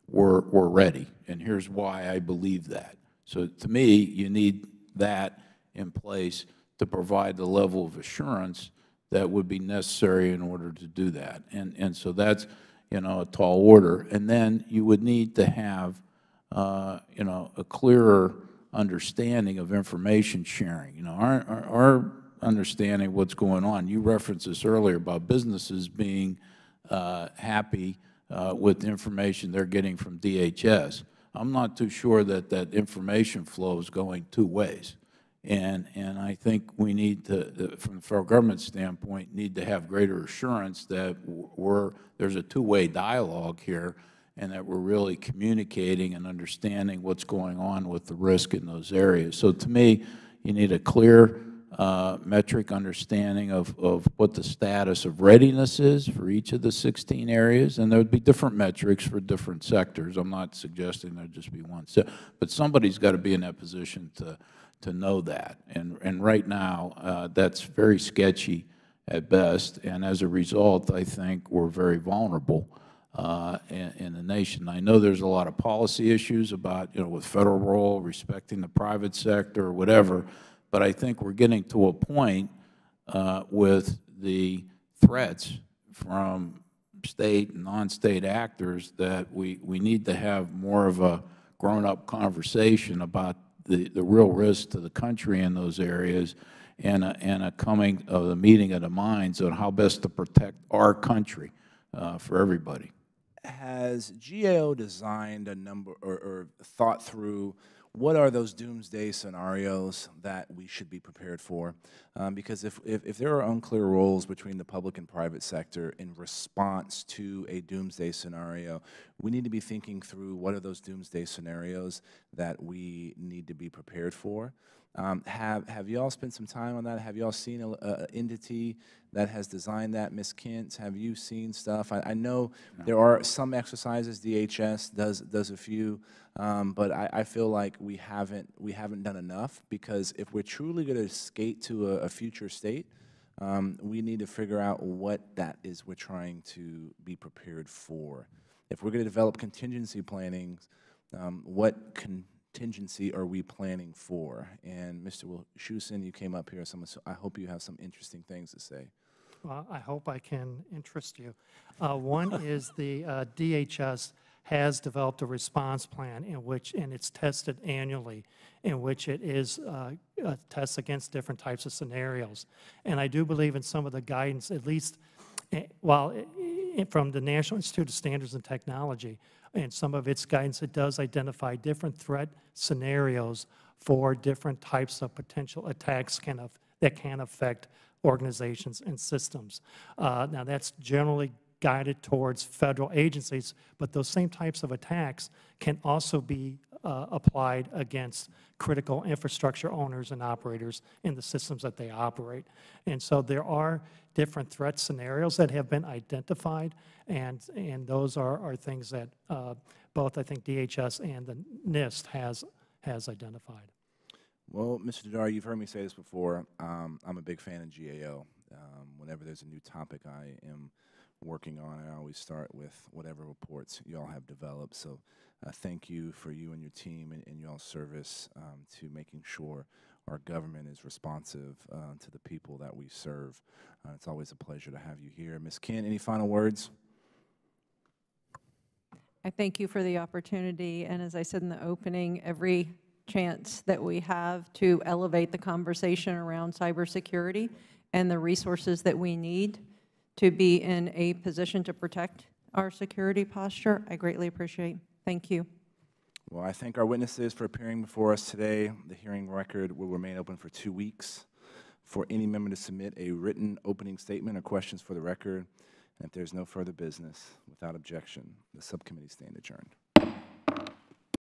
we're ready, and here's why I believe that. So to me, you need that in place to provide the level of assurance that would be necessary in order to do that. And so that's, you know, a tall order. And then you would need to have, you know, a clearer understanding of information sharing. You know, our understanding of what's going on, you referenced this earlier about businesses being happy with the information they're getting from DHS. I'm not too sure that that information flow is going 2 ways. And I think we need to, from the federal government standpoint, need to have greater assurance that there's a 2-way dialogue here, and that we're really communicating and understanding what's going on with the risk in those areas. So to me, you need a clear metric understanding of what the status of readiness is for each of the 16 areas, and there would be different metrics for different sectors. I'm not suggesting there'd just be one, but somebody's got to be in that position to know that. And right now, that's very sketchy at best, and as a result, I think we're very vulnerable in the nation. I know there's a lot of policy issues about, you know, with federal role, respecting the private sector, or whatever, but I think we're getting to a point with the threats from state and non-state actors that we need to have more of a grown-up conversation about the real risk to the country in those areas, and a meeting of the minds on how best to protect our country for everybody. Has GAO designed a number or thought through what are those doomsday scenarios that we should be prepared for? Because if there are unclear roles between the public and private sector in response to a doomsday scenario, we need to be thinking through what are those doomsday scenarios that we need to be prepared for. Have you all spent some time on that? Have you all seen a entity that has designed that? Ms. Kent, have you seen stuff? I know there are some exercises. DHS does a few, but I feel like we haven't done enough, because if we're truly going to skate to a future state, we need to figure out what that is we're trying to be prepared for. If we're going to develop contingency planning, what contingency are we planning for? And Mr. Schuson, you came up here, so I hope you have some interesting things to say. Well, I hope I can interest you. One is the DHS has developed a response plan and it's tested annually, in which it is tests against different types of scenarios. And I do believe in some of the guidance, at least from the National Institute of Standards and Technology, and some of its guidance, it does identify different threat scenarios for different types of potential attacks that can affect organizations and systems. Now, that's generally guided towards federal agencies, but those same types of attacks can also be applied against critical infrastructure owners and operators in the systems that they operate. And so there are different threat scenarios that have been identified, and those are things that both, I think, DHS and the NIST has identified. Well, Mr. Dodaro, you've heard me say this before. I'm a big fan of GAO. Whenever there's a new topic I am working on, I always start with whatever reports you all have developed. So thank you for you and your team and y'all's service to making sure our government is responsive to the people that we serve. It's always a pleasure to have you here. Ms. Kent, any final words? I thank you for the opportunity, and as I said in the opening, every chance that we have to elevate the conversation around cybersecurity and the resources that we need to be in a position to protect our security posture, I greatly appreciate. Thank you. Well, I thank our witnesses for appearing before us today. The hearing record will remain open for 2 weeks for any member to submit a written opening statement or questions for the record. And if there's no further business, without objection, the subcommittee stand adjourned.